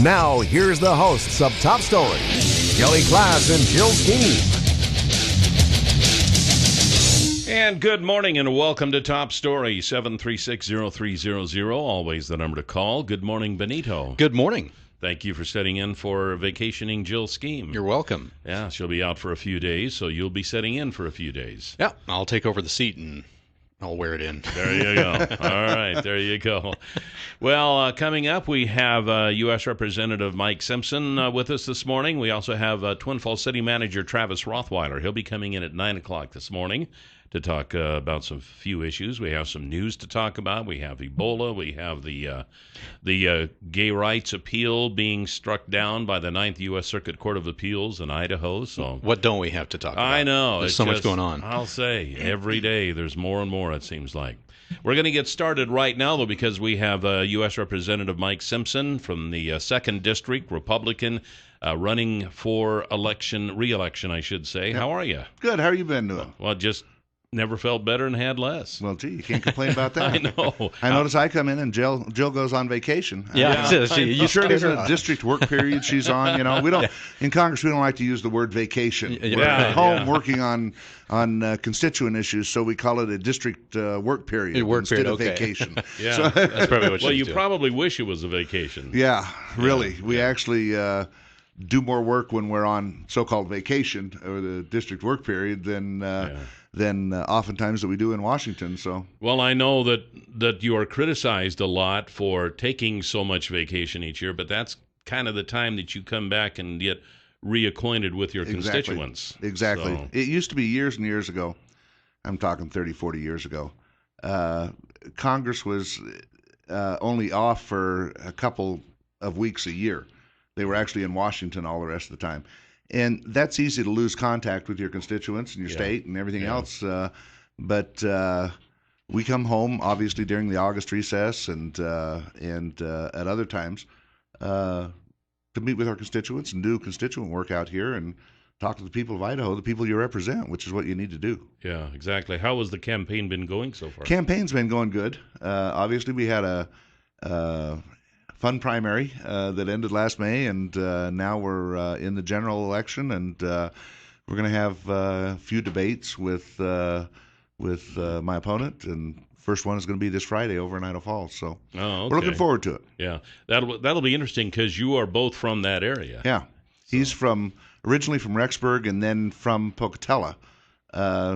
Now, here's the hosts of Top Story, KLIXcast and Jill Skeen. And good morning and welcome to Top Story, 736-0300, always the number to call. Good morning, Benito. Good morning. Thank you for setting in for vacationing Jill Skeen. You're welcome. Yeah, she'll be out for a few days, so you'll be setting in for a few days. Yeah, I'll take over the seat and I'll wear it in. There you go. All right, there you go. Well, coming up, we have U.S. Representative Mike Simpson with us this morning. We also have Twin Falls City Manager Travis Rothweiler. He'll be coming in at 9 o'clock this morning to talk about some few issues. We have some news to talk about. We have Ebola. We have the gay rights appeal being struck down by the 9th U.S. Circuit Court of Appeals in Idaho. So what don't we have to talk about? I know. There's so much going on. I'll say, every day there's more and more, it seems like. We're going to get started right now, though, because we have U.S. Representative Mike Simpson from the 2nd District, Republican, running for re-election, I should say. Yep. How are you? Good. How are you been doing? Well, just never felt better and had less. Well, gee, you can't complain about that. I know. I notice I come in and Jill goes on vacation. Yeah. You sure it isn't a district work period she's on? You know, we don't in Congress we don't like to use the word vacation. We're at home working on constituent issues, so we call it a district work period instead of vacation. Yeah, so, that's probably what. Well, you doing. probably wish it was a vacation. Yeah, really. We actually do more work when we're on so-called vacation or the district work period than oftentimes that we do in Washington. So, well, I know that you are criticized a lot for taking so much vacation each year, but that's kind of the time that you come back and get reacquainted with your constituents. Exactly. So. It used to be years and years ago. I'm talking 30, 40 years ago. Congress was only off for a couple of weeks a year. They were actually in Washington all the rest of the time. And that's easy to lose contact with your constituents and your state and everything else. But we come home, obviously, during the August recess and at other times to meet with our constituents and do constituent work out here and talk to the people of Idaho, the people you represent, which is what you need to do. Yeah, exactly. How has the campaign been going so far? Campaign's been going good. Obviously, we had a fun primary that ended last May, and now we're in the general election, and we're going to have a few debates with my opponent, and first one is going to be this Friday over in Idaho Falls. So we're looking forward to it. Yeah, that'll be interesting because you are both from that area. Yeah, he's originally from Rexburg and then from Pocatello.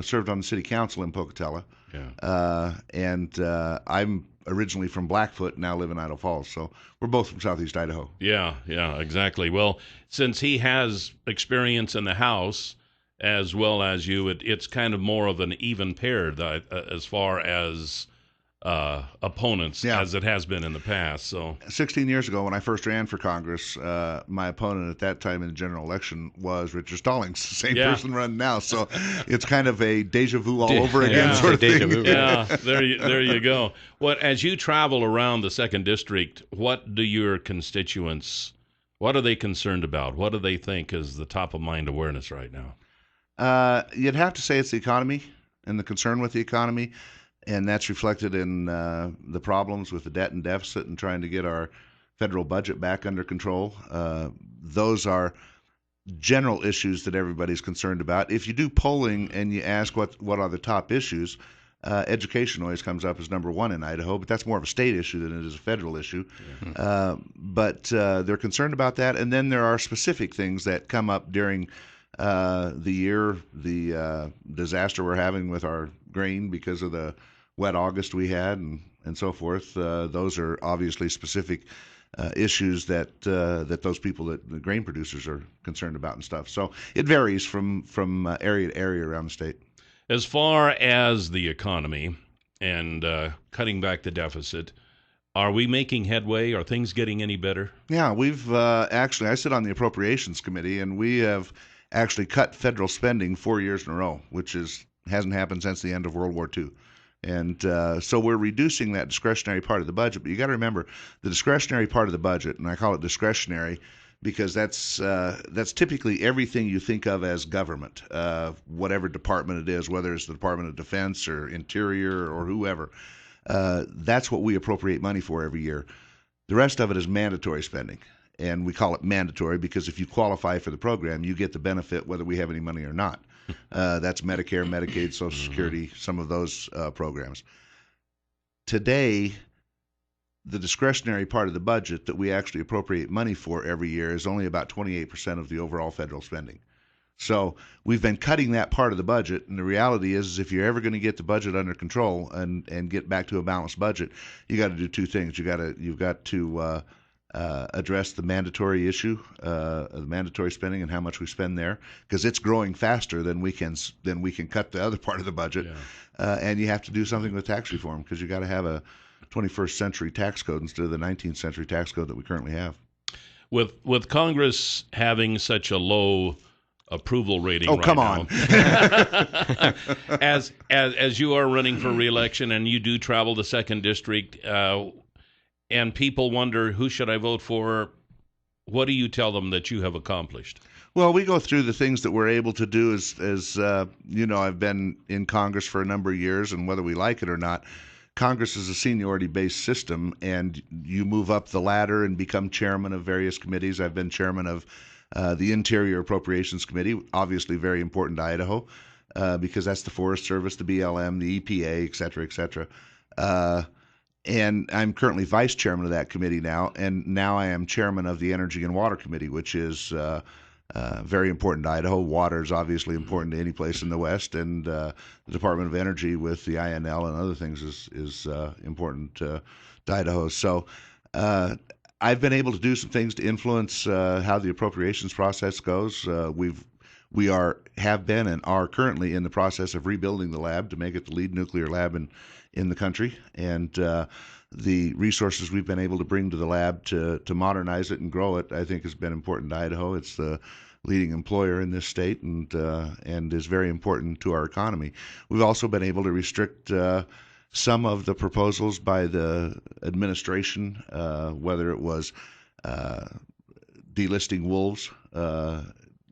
Served on the city council in Pocatello. Yeah, and I'm originally from Blackfoot, now live in Idaho Falls. So we're both from southeast Idaho. Yeah, exactly. Well, since he has experience in the House as well as you, it's kind of more of an even pair as far as opponents as it has been in the past. So 16 years ago when I first ran for Congress, my opponent at that time in the general election was Richard Stallings, the same person running now. So it's kind of a deja vu all over again sort of thing. Yeah, there you go. As you travel around the 2nd District, what do your constituents, what are they concerned about? What do they think is the top of mind awareness right now? You'd have to say it's the economy and the concern with the economy. And that's reflected in the problems with the debt and deficit and trying to get our federal budget back under control. Those are general issues that everybody's concerned about. If you do polling and you ask what are the top issues, education always comes up as number one in Idaho, but that's more of a state issue than it is a federal issue. Yeah. But they're concerned about that. And then there are specific things that come up during the year, the disaster we're having with our grain because of the wet August we had and so forth. Those are obviously specific issues that those people, the grain producers, are concerned about and stuff. So it varies from area to area around the state. As far as the economy and cutting back the deficit, are we making headway? Are things getting any better? Yeah, we've actually, I sit on the Appropriations Committee, and we have actually cut federal spending 4 years in a row, which hasn't happened since the end of World War II. And so we're reducing that discretionary part of the budget. But you got to remember, the discretionary part of the budget, and I call it discretionary because that's typically everything you think of as government, whatever department it is, whether it's the Department of Defense or Interior or whoever. That's what we appropriate money for every year. The rest of it is mandatory spending. and we call it mandatory because if you qualify for the program, you get the benefit whether we have any money or not. That's Medicare, Medicaid, Social Security, some of those programs. Today, the discretionary part of the budget that we actually appropriate money for every year is only about 28% of the overall federal spending. So we've been cutting that part of the budget, and the reality is if you're ever going to get the budget under control and get back to a balanced budget, you got to do two things. You've got to address the mandatory issue, the mandatory spending and how much we spend there, because it's growing faster than we can cut the other part of the budget. Yeah. And you have to do something with tax reform because you got to have a 21st century tax code instead of the 19th century tax code that we currently have. With Congress having such a low approval rating. Oh, right come now. on! as you are running for re-election and you do travel the 2nd District, and people wonder, who should I vote for? What do you tell them that you have accomplished? Well, we go through the things that we're able to do as you know, I've been in Congress for a number of years, and whether we like it or not, Congress is a seniority-based system, and you move up the ladder and become chairman of various committees. I've been chairman of the Interior Appropriations Committee, obviously very important to Idaho, because that's the Forest Service, the BLM, the EPA, et cetera, et cetera. And I'm currently vice chairman of that committee now, and now I am chairman of the Energy and Water Committee, which is very important to Idaho. Water is obviously important to any place in the West, and the Department of Energy with the INL and other things is important to Idaho. So I've been able to do some things to influence how the appropriations process goes. We have been and are currently in the process of rebuilding the lab to make it the lead nuclear lab in the country, and the resources we've been able to bring to the lab to modernize it and grow it, I think, has been important to Idaho. It's the leading employer in this state and is very important to our economy. We've also been able to restrict some of the proposals by the administration, whether it was delisting wolves.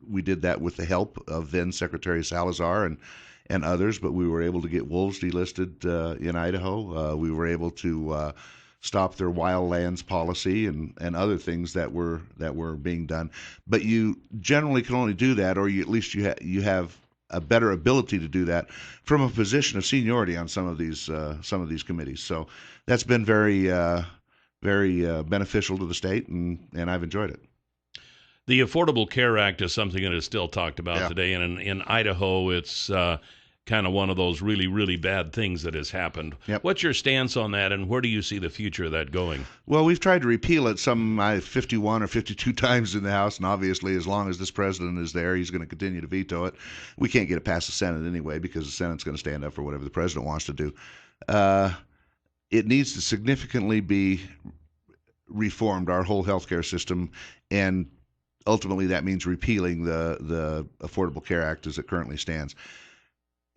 We did that with the help of then Secretary Salazar and others, but we were able to get wolves delisted in Idaho. We were able to stop their wildlands policy and other things that were being done. But you generally can only do that, or at least you have a better ability to do that from a position of seniority on some of these committees. So that's been very beneficial to the state, and I've enjoyed it. The Affordable Care Act is something that is still talked about today, and in Idaho, it's kind of one of those really, really bad things that has happened. Yep. What's your stance on that, and where do you see the future of that going? Well, we've tried to repeal it 51 or 52 times in the House, and obviously as long as this president is there, he's going to continue to veto it. We can't get it past the Senate anyway because the Senate's going to stand up for whatever the president wants to do. It needs to significantly be reformed, our whole healthcare system, and ultimately that means repealing the Affordable Care Act as it currently stands.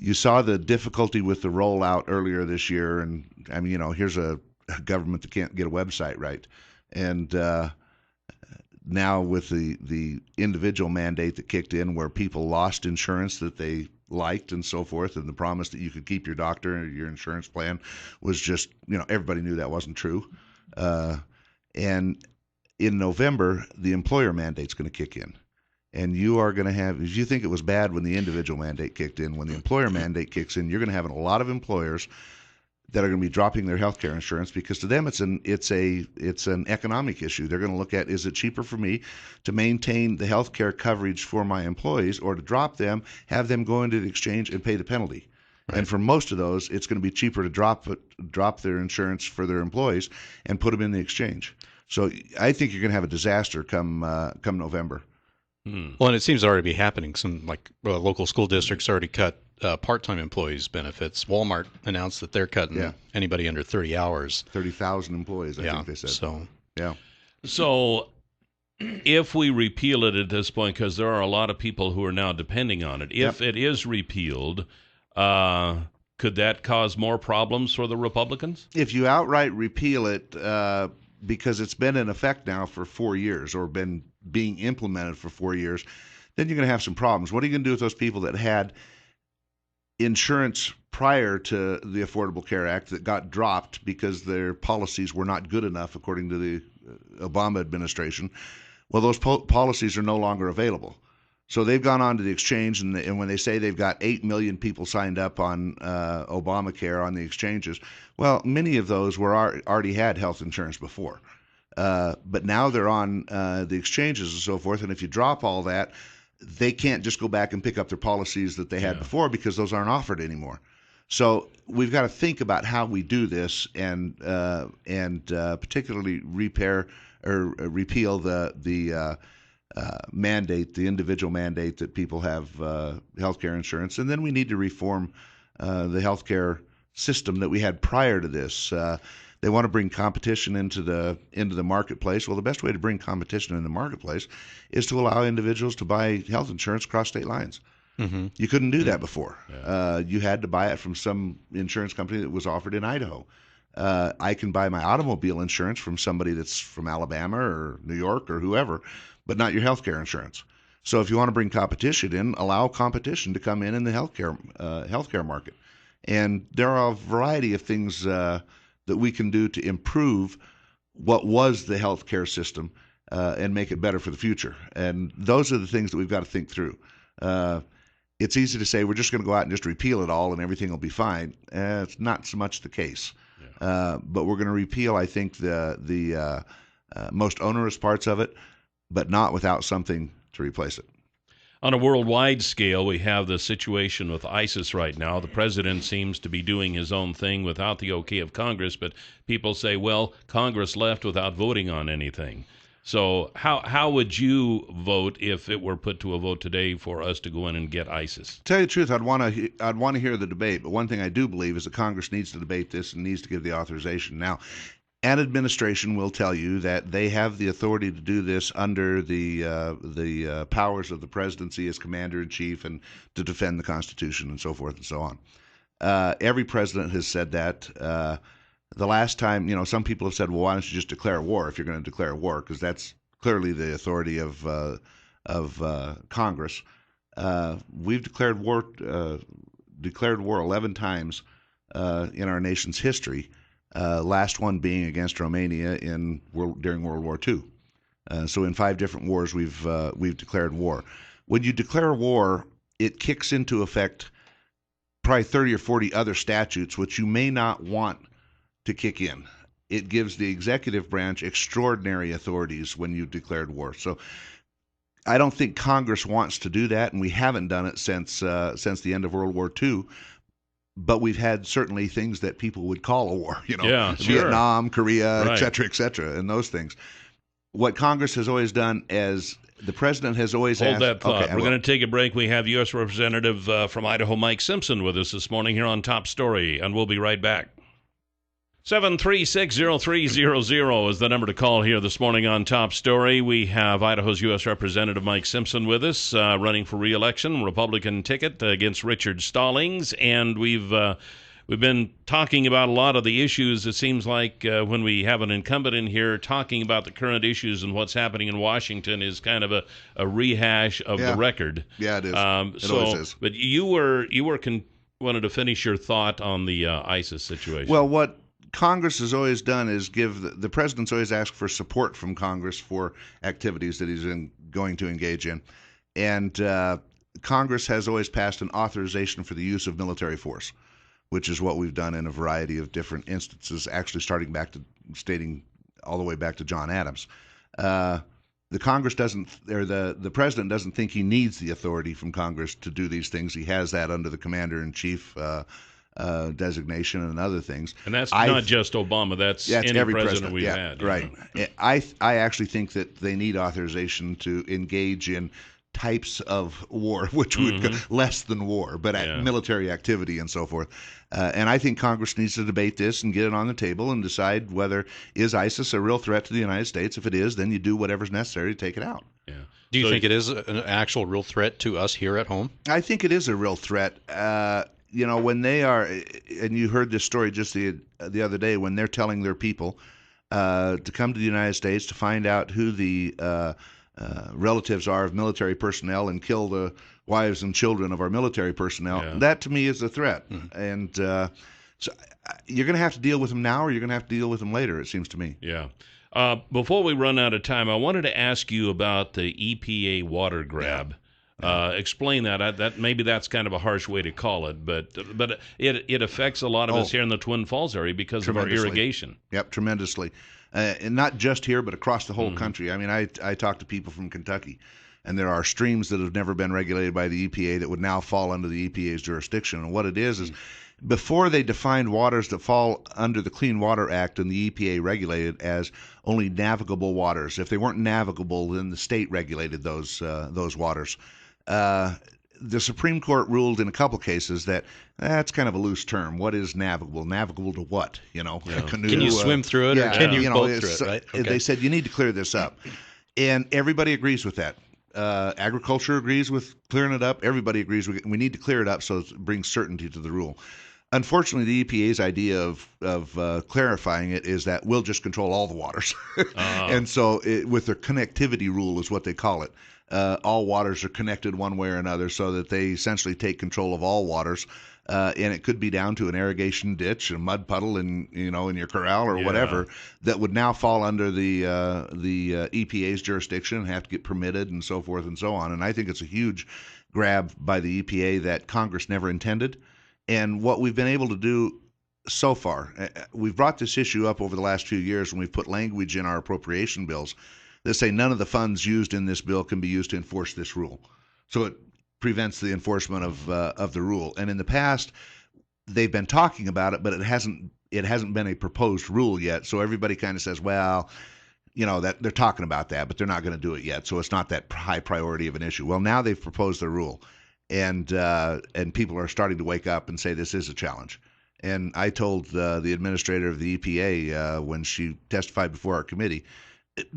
You saw the difficulty with the rollout earlier this year, and I mean, here's a government that can't get a website right, and now with the individual mandate that kicked in, where people lost insurance that they liked and so forth, and the promise that you could keep your doctor and your insurance plan was just, everybody knew that wasn't true, and in November, the employer mandate's going to kick in. And you are going to have, if you think it was bad when the individual mandate kicked in, when the employer mandate kicks in, you're going to have a lot of employers that are going to be dropping their health care insurance because to them it's an economic issue. They're going to look at, is it cheaper for me to maintain the health care coverage for my employees or to drop them, have them go into the exchange and pay the penalty? Right. And for most of those, it's going to be cheaper to drop their insurance for their employees and put them in the exchange. So I think you're going to have a disaster come November. Well, and it seems to already be happening. Some local school districts already cut part-time employees' benefits. Walmart announced that they're cutting anybody under 30 hours. 30,000 employees, I think they said. So if we repeal it at this point, because there are a lot of people who are now depending on it, if it is repealed, could that cause more problems for the Republicans? If you outright repeal it, because it's been in effect now for 4 years or been being implemented for 4 years, then you're going to have some problems. What are you going to do with those people that had insurance prior to the Affordable Care Act that got dropped because their policies were not good enough, according to the Obama administration. Well, those policies are no longer available. So they've gone on to the exchange, and when they say they've got 8 million people signed up on Obamacare on the exchanges, well, many of those already had health insurance before. But now they're on the exchanges and so forth, and if you drop all that, they can't just go back and pick up their policies that they had before because those aren't offered anymore. So we've got to think about how we do this, and particularly repeal the mandate, the individual mandate that people have health care insurance, and then we need to reform the health care system that we had prior to this. They want to bring competition into the marketplace. Well, the best way to bring competition in the marketplace is to allow individuals to buy health insurance across state lines. Mm-hmm. You couldn't do that before. Yeah. You had to buy it from some insurance company that was offered in Idaho. I can buy my automobile insurance from somebody that's from Alabama or New York or whoever, but not your health care insurance. So if you want to bring competition in, allow competition to come in the healthcare market. And there are a variety of things that we can do to improve what was the healthcare system and make it better for the future. And those are the things that we've got to think through. It's easy to say we're just going to go out and just repeal it all and everything will be fine. It's not so much the case. Yeah. But we're going to repeal, I think, the most onerous parts of it, but not without something to replace it. On a worldwide scale, we have the situation with ISIS right now. The president seems to be doing his own thing without the okay of Congress, but people say, well, Congress left without voting on anything. So how would you vote if it were put to a vote today for us to go in and get ISIS? To tell you the truth, I'd want to hear the debate, but one thing I do believe is that Congress needs to debate this and needs to give the authorization. Now, an administration will tell you that they have the authority to do this under the powers of the presidency as commander-in-chief and to defend the Constitution and so forth and so on. Every president has said that. The last time, some people have said, well, why don't you just declare war if you're going to declare war? Because that's clearly the authority of Congress. We've declared war 11 times in our nation's history. Last one being against Romania during World War II. So in 5 different wars, we've declared war. When you declare war, it kicks into effect probably 30 or 40 other statutes, which you may not want to kick in. It gives the executive branch extraordinary authorities when you've declared war. So I don't think Congress wants to do that, and we haven't done it since the end of World War II. But we've had certainly things that people would call a war, Vietnam, Korea, right, et cetera, and those things. What Congress has always done, as the president has always asked... Hold that thought. Okay, we're going to take a break. We have U.S. Representative from Idaho, Mike Simpson, with us this morning here on Top Story, and we'll be right back. 736-0300 is the number to call here this morning on Top Story. We have Idaho's U.S. Representative Mike Simpson with us, running for re-election, Republican ticket against Richard Stallings, and we've been talking about a lot of the issues. It seems like when we have an incumbent in here talking about the current issues and what's happening in Washington is kind of a rehash of the record. Yeah, it is. It always is. But you wanted to finish your thought on the ISIS situation. Well, what Congress has always done is the president's always asked for support from Congress for activities that he's going to engage in. And Congress has always passed an authorization for the use of military force, which is what we've done in a variety of different instances, actually stating all the way back to John Adams. The Congress the president doesn't think he needs the authority from Congress to do these things. He has that under the commander-in-chief designation and other things. And that's not just Obama. That's any every president we've had. Right. I actually think that they need authorization to engage in types of war, which would go less than war, but military activity and so forth. And I think Congress needs to debate this and get it on the table and decide whether is ISIS a real threat to the United States. If it is, then you do whatever's necessary to take it out. Yeah. Do you think it is an actual real threat to us here at home? I think it is a real threat. When they are, and you heard this story just the other day, when they're telling their people to come to the United States to find out who the relatives are of military personnel and kill the wives and children of our military personnel. Yeah. That to me is a threat, and so you're going to have to deal with them now, or you're going to have to deal with them later. It seems to me. Yeah. Before we run out of time, I wanted to ask you about the EPA water grab. Explain that. That maybe that's kind of a harsh way to call it, but it affects a lot of us here in the Twin Falls area because of our irrigation. Yep, tremendously, and not just here, but across the whole country. I mean, I talk to people from Kentucky, and there are streams that have never been regulated by the EPA that would now fall under the EPA's jurisdiction. And what it is before they defined waters that fall under the Clean Water Act, and the EPA regulated as only navigable waters. If they weren't navigable, then the state regulated those waters. The Supreme Court ruled in a couple cases that that's kind of a loose term. What is navigable? Navigable to what? Canoe. Can you swim through it, or can you boat through it? Right? Okay. They said you need to clear this up, and everybody agrees with that. Agriculture agrees with clearing it up. Everybody agrees we need to clear it up so it brings certainty to the rule. Unfortunately, the EPA's idea of clarifying it is that we'll just control all the waters, and so with their connectivity rule is what they call it. All waters are connected one way or another, so that they essentially take control of all waters, and it could be down to an irrigation ditch, a mud puddle in your corral or whatever that would now fall under the EPA's jurisdiction and have to get permitted and so forth and so on. And I think it's a huge grab by the EPA that Congress never intended. And what we've been able to do so far, we've brought this issue up over the last few years when we've put language in our appropriation bills that say none of the funds used in this bill can be used to enforce this rule. So it prevents the enforcement of the rule. And in the past, they've been talking about it, but it hasn't been a proposed rule yet. So everybody kind of says, well, that they're talking about that, but they're not going to do it yet. So it's not that high priority of an issue. Well, now they've proposed their rule, and people are starting to wake up and say this is a challenge. And I told the administrator of the EPA when she testified before our committee,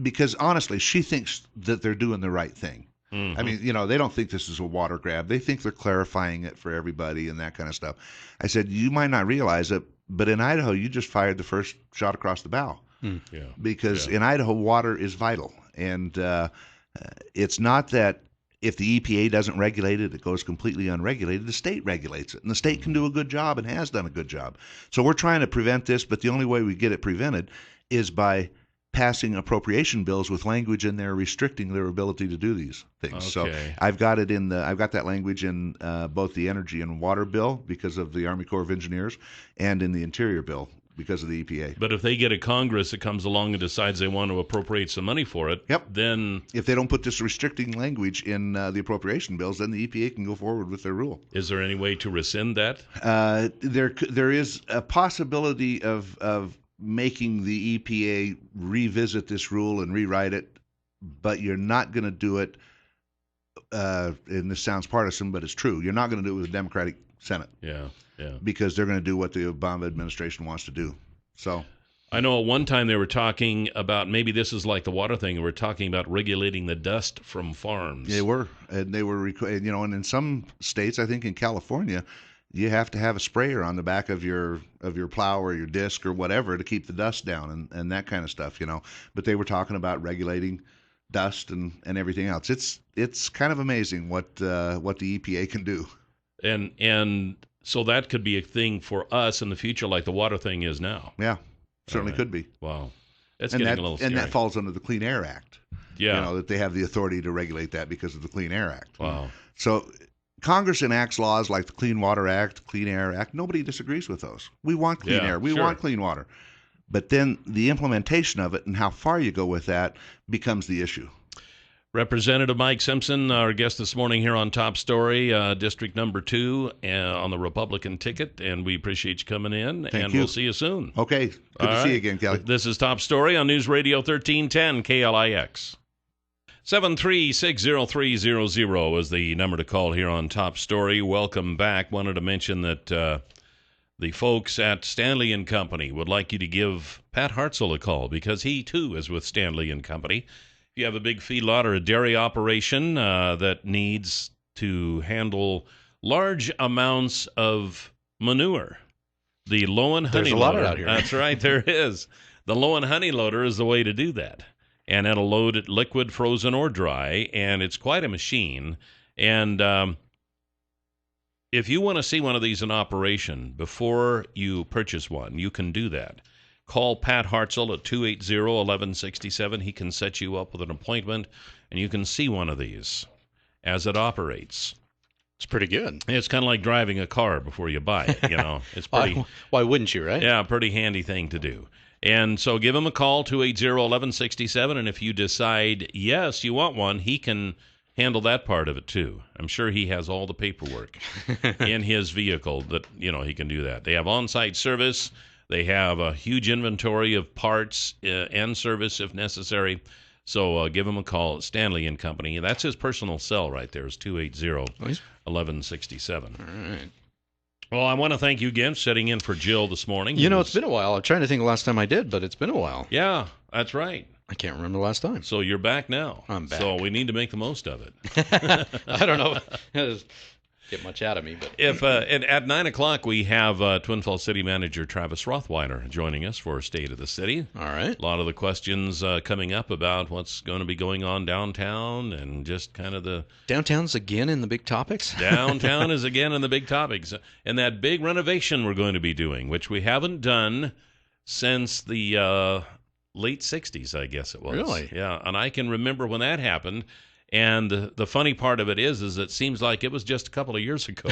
because honestly, she thinks that they're doing the right thing. I mean, they don't think this is a water grab. They think they're clarifying it for everybody and that kind of stuff. I said, you might not realize it, but in Idaho, you just fired the first shot across the bow. Because in Idaho, water is vital. And it's not that if the EPA doesn't regulate it, it goes completely unregulated. The state regulates it, and the state can do a good job and has done a good job. So we're trying to prevent this, but the only way we get it prevented is by passing appropriation bills with language in there restricting their ability to do these things. Okay. So I've got that language in both the energy and water bill because of the Army Corps of Engineers, and in the Interior bill because of the EPA. But if they get a Congress that comes along and decides they want to appropriate some money for it, then if they don't put this restricting language in the appropriation bills, then the EPA can go forward with their rule. Is there any way to rescind that? There is a possibility of making the EPA revisit this rule and rewrite it, but you're not going to do it, and this sounds partisan, but it's true, you're not going to do it with a Democratic Senate. Yeah. Because they're going to do what the Obama administration wants to do. So I know at one time they were talking about, maybe this is like the water thing, they were talking about regulating the dust from farms. They were, and and in some states, I think in California, you have to have a sprayer on the back of your plow or your disc or whatever to keep the dust down and that kind of stuff, But they were talking about regulating dust and everything else. It's kind of amazing what the EPA can do. And so that could be a thing for us in the future, like the water thing is now. Yeah, certainly could be. Wow, that's getting a little scary. And that falls under the Clean Air Act. Yeah, that they have the authority to regulate that because of the Clean Air Act. Wow. So Congress enacts laws like the Clean Water Act, Clean Air Act. Nobody disagrees with those. We want clean air. We want clean water. But then the implementation of it and how far you go with that becomes the issue. Representative Mike Simpson, our guest this morning here on Top Story, District Number 2 on the Republican ticket, and we appreciate you coming in, Thank you. We'll see you soon. Okay. Good to see you again, Kelly. This is Top Story on News Radio 1310 KLIX. 7360300 is the number to call here on Top Story. Welcome back. Wanted to mention that the folks at Stanley & Company would like you to give Pat Hartzell a call because he, too, is with Stanley & Company. If you have a big feedlot or a dairy operation that needs to handle large amounts of manure, the low and honey There's a lot loader. out here. That's right, there is. The low and honey loader is the way to do that. and it'll load it liquid, frozen, or dry, and it's quite a machine. And if you want to see one of these in operation before you purchase one, you can do that. Call Pat Hartzell at 280-1167. He can set you up with an appointment, and you can see one of these as it operates. It's pretty good. It's kind of like driving a car before you buy it, you know. It's pretty. Why wouldn't you, right? Yeah, pretty handy thing to do. And so give him a call, 280-1167, and if you decide, yes, you want one, he can handle that part of it too. I'm sure he has all the paperwork in his vehicle that, you know, he can do that. They have on-site service. They have a huge inventory of parts and service if necessary. So give him a call at Stanley & Company. That's his personal cell right there is 280-1167. All right. Well, I want to thank you again for sitting in for Jill this morning. You know, it's been a while. I'm trying to think the last time I did, but it's been a while. Yeah, that's right. I can't remember the last time. So you're back now. I'm back. So we need to make the most of it. I don't know. Get much out of me, but If and at 9 o'clock we have Twin Falls City Manager Travis Rothweiler joining us for State of the City. all right. A lot of the questions coming up about what's going to be going on downtown and just kind of the Downtown's again in the big topics. downtown is again in the big topics and that big renovation we're going to be doing, which we haven't done since the late 60s, I guess it was. Really? Yeah, and I can remember when that happened. And the funny part of it is it seems like it was just a couple of years ago.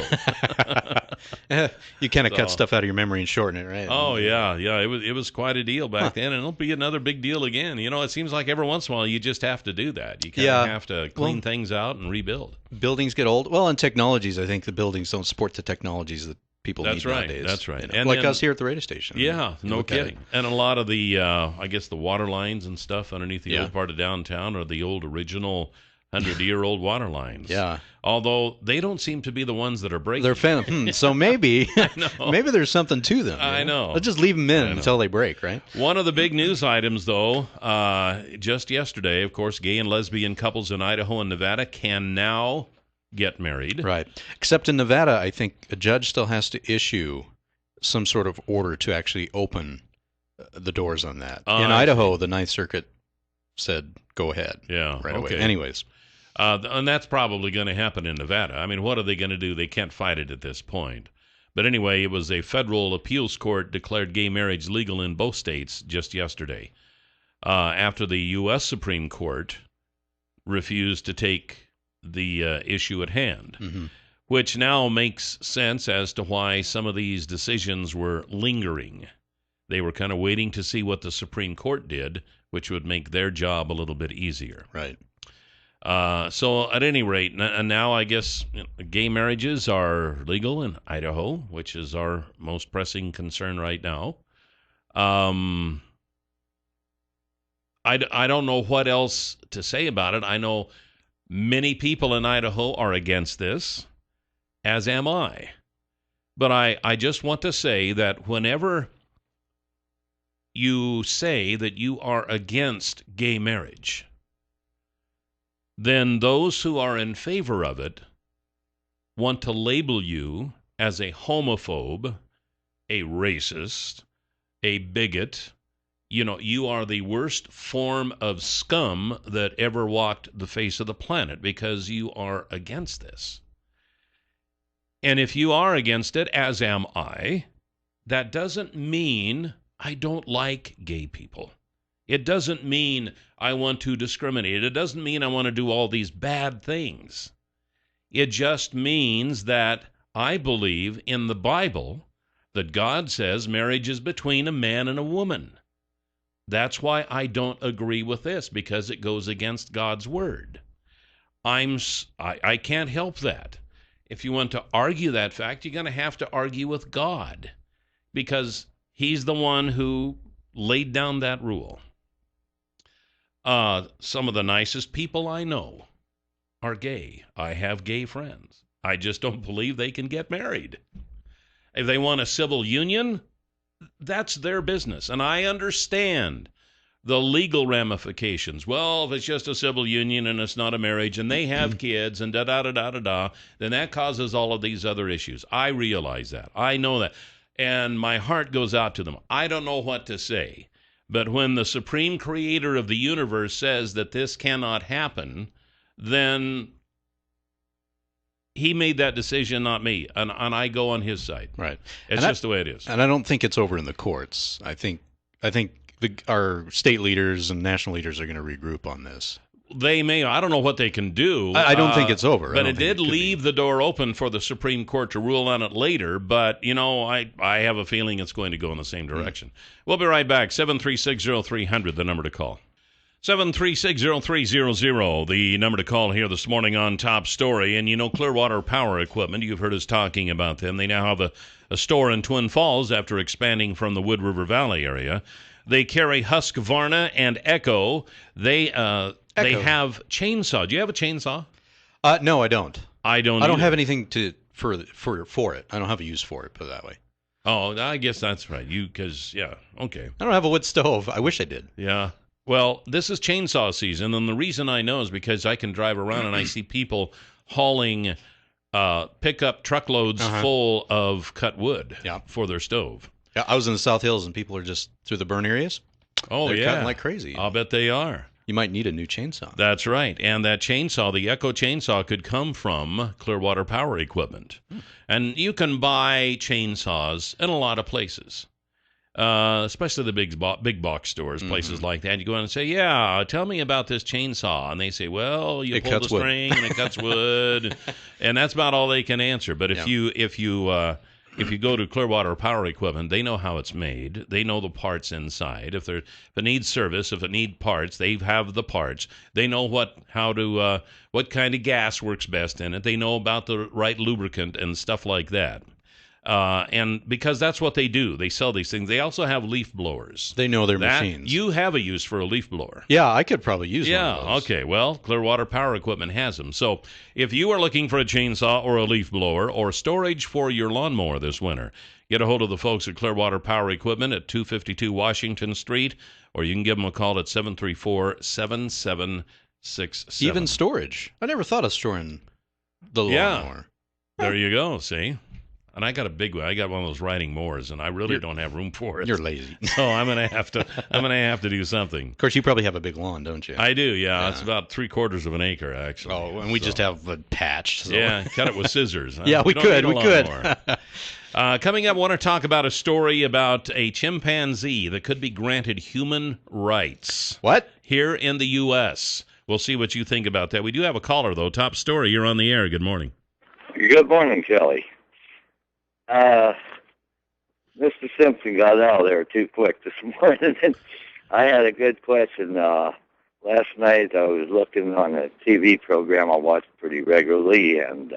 You kind of cut stuff out of your memory and shorten it, right? Oh yeah. It was quite a deal back then, and it'll be another big deal again. You know, it seems like every once in a while you just have to do that. You kind of have to clean things out and rebuild. Buildings get old. Well, and technologies, I think the buildings don't support the technologies that people That's need right. nowadays. That's right. You know, And like then- us here at the radio station. Yeah, You no look at kidding. And a lot of the, I guess, the water lines and stuff underneath the Yeah. old part of downtown are the old original 100-year-old water lines. Yeah. Although they don't seem to be the ones that are breaking. They're so maybe maybe there's something to them. I know. Let's just leave them in until they break, right? One of the big news items, though, just yesterday, of course, gay and lesbian couples in Idaho and Nevada can now get married. Right. Except in Nevada, I think a judge still has to issue some sort of order to actually open the doors on that. In Idaho, the Ninth Circuit said, go ahead. Yeah. Right okay. away. Anyways. And that's probably going to happen in Nevada. I mean, what are they going to do? They can't fight it at this point. But anyway, it was a federal appeals court declared gay marriage legal in both states just yesterday after the U.S. Supreme Court refused to take the issue at hand, which now makes sense as to why some of these decisions were lingering. They were kind of waiting to see what the Supreme Court did, which would make their job a little bit easier. Right. So at any rate, now I guess gay marriages are legal in Idaho, which is our most pressing concern right now. I don't know what else to say about it. I know many people in Idaho are against this, as am I. But I just want to say that whenever you say that you are against gay marriage, then those who are in favor of it want to label you as a homophobe, a racist, a bigot. You know, you are the worst form of scum that ever walked the face of the planet because you are against this. And if you are against it, as am I, that doesn't mean I don't like gay people. It doesn't mean I want to discriminate. It doesn't mean I want to do all these bad things. It just means that I believe in the Bible that God says marriage is between a man and a woman. That's why I don't agree with this, because it goes against God's word. I can't help that. If you want to argue that fact, you're going to have to argue with God, because he's the one who laid down that rule. Some of the nicest people I know are gay. I have gay friends. I just don't believe they can get married. If they want a civil union, that's their business. And I understand the legal ramifications. Well, if it's just a civil union and it's not a marriage and they have kids and da-da-da-da-da-da, then that causes all of these other issues. I realize that. I know that. And my heart goes out to them. I don't know what to say. But when the supreme creator of the universe says that this cannot happen, then he made that decision, not me, and I go on his side. Right. It's just the way it is. And I don't think it's over in the courts. I think our state leaders and national leaders are going to regroup on this. They may. I don't know what they can do. I don't think it's over. But it did leave the door open for the Supreme Court to rule on it later. But, I have a feeling it's going to go in the same direction. We'll be right back. 736-0300, the number to call. 736-0300, the number to call here this morning on Top Story. And Clearwater Power Equipment, you've heard us talking about them. They now have a store in Twin Falls after expanding from the Wood River Valley area. They carry Husqvarna and Echo. They have chainsaw. Do you have a chainsaw? No, I don't. I don't have anything for it. I don't have a use for it, put it that way. Oh, I guess that's right. Okay. I don't have a wood stove. I wish I did. Yeah. Well, this is chainsaw season, and the reason I know is because I can drive around and I see people hauling pickup truckloads full of cut wood for their stove. Yeah, I was in the South Hills, and people are just through the burn areas. Oh, They're cutting like crazy. I'll bet they are. You might need a new chainsaw. That's right. And that chainsaw, the Echo chainsaw, could come from Clearwater Power Equipment. And you can buy chainsaws in a lot of places, especially the big box stores, places like that. You go in and say, yeah, tell me about this chainsaw. And they say, well, you pull the string and it cuts wood. And that's about all they can answer. But if you go to Clearwater Power Equipment, they know how it's made. They know the parts inside. If it needs service, if it needs parts, they have the parts. They know what kind of gas works best in it. They know about the right lubricant and stuff like that. And because that's what they do. They sell these things. They also have leaf blowers. They know their machines. You have a use for a leaf blower. Yeah, I could probably use one of those. Okay. Well, Clearwater Power Equipment has them. So if you are looking for a chainsaw or a leaf blower or storage for your lawnmower this winter, get a hold of the folks at Clearwater Power Equipment at 252 Washington Street, or you can give them a call at 734-7767. Even storage. I never thought of storing the lawnmower. There you go. See? And I got a big one. I got one of those riding mowers, and I really don't have room for it. You're lazy. So I'm gonna have to do something. Of course, you probably have a big lawn, don't you? I do. Yeah. It's about 3/4 of an acre, actually. Oh, and we just have a patch. So. Yeah, cut it with scissors. Yeah, we could. Coming up, I want to talk about a story about a chimpanzee that could be granted human rights. What? Here in the U.S. We'll see what you think about that. We do have a caller, though. Top Story. You're on the air. Good morning. Good morning, Kelly. Mr. Simpson got out of there too quick this morning. I had a good question. Last night I was looking on a TV program I watch pretty regularly, and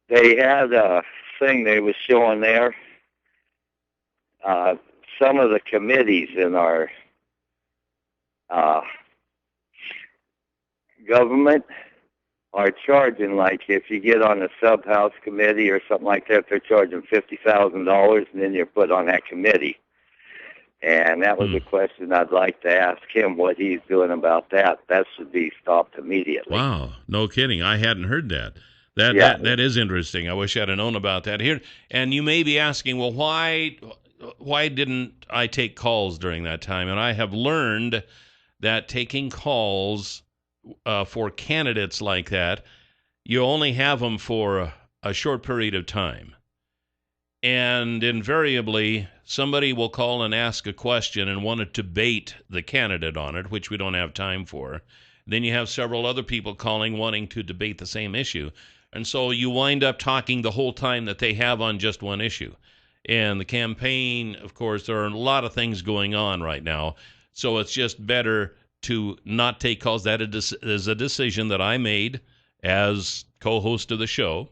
they had a thing they was showing there. Some of the committees in our government are charging, like if you get on a sub-house committee or something like that, they're charging $50,000, and then you're put on that committee. And that was a question I'd like to ask him, what he's doing about that. That should be stopped immediately. Wow, no kidding. I hadn't heard that. That is interesting. I wish I'd have known about that here. And you may be asking, well, why didn't I take calls during that time? And I have learned that taking calls for candidates like that, you only have them for a short period of time. And invariably, somebody will call and ask a question and want to debate the candidate on it, which we don't have time for. Then you have several other people calling wanting to debate the same issue. And so you wind up talking the whole time that they have on just one issue. And the campaign, of course, there are a lot of things going on right now. So it's just better to not take calls. That is a decision that I made as co-host of the show,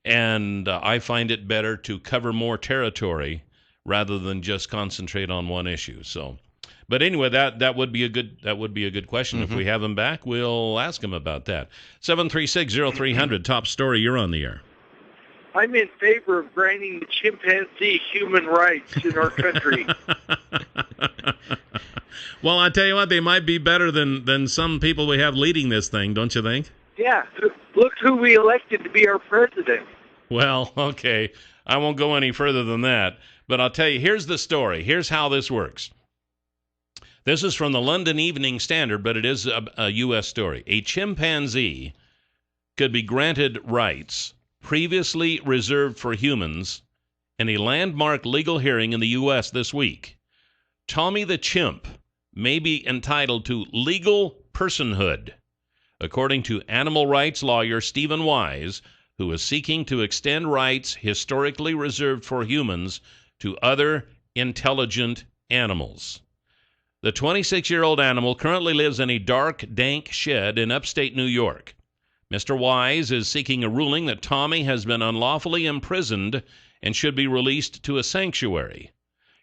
and I find it better to cover more territory rather than just concentrate on one issue. So, but anyway, that would be a good question. If we have him back, we'll ask him about that. 736-0300, Top Story. You're on the air. I'm in favor of granting the chimpanzee human rights in our country. Well, I tell you what, they might be better than some people we have leading this thing, don't you think? Yeah, look who we elected to be our president. Well, okay, I won't go any further than that. But I'll tell you, here's the story. Here's how this works. This is from the London Evening Standard, but it is a U.S. story. A chimpanzee could be granted rights previously reserved for humans in a landmark legal hearing in the U.S. this week. Tommy the chimp may be entitled to legal personhood, according to animal rights lawyer Stephen Wise, who is seeking to extend rights historically reserved for humans to other intelligent animals. The 26-year-old animal currently lives in a dark, dank shed in upstate New York. Mr. Wise is seeking a ruling that Tommy has been unlawfully imprisoned and should be released to a sanctuary.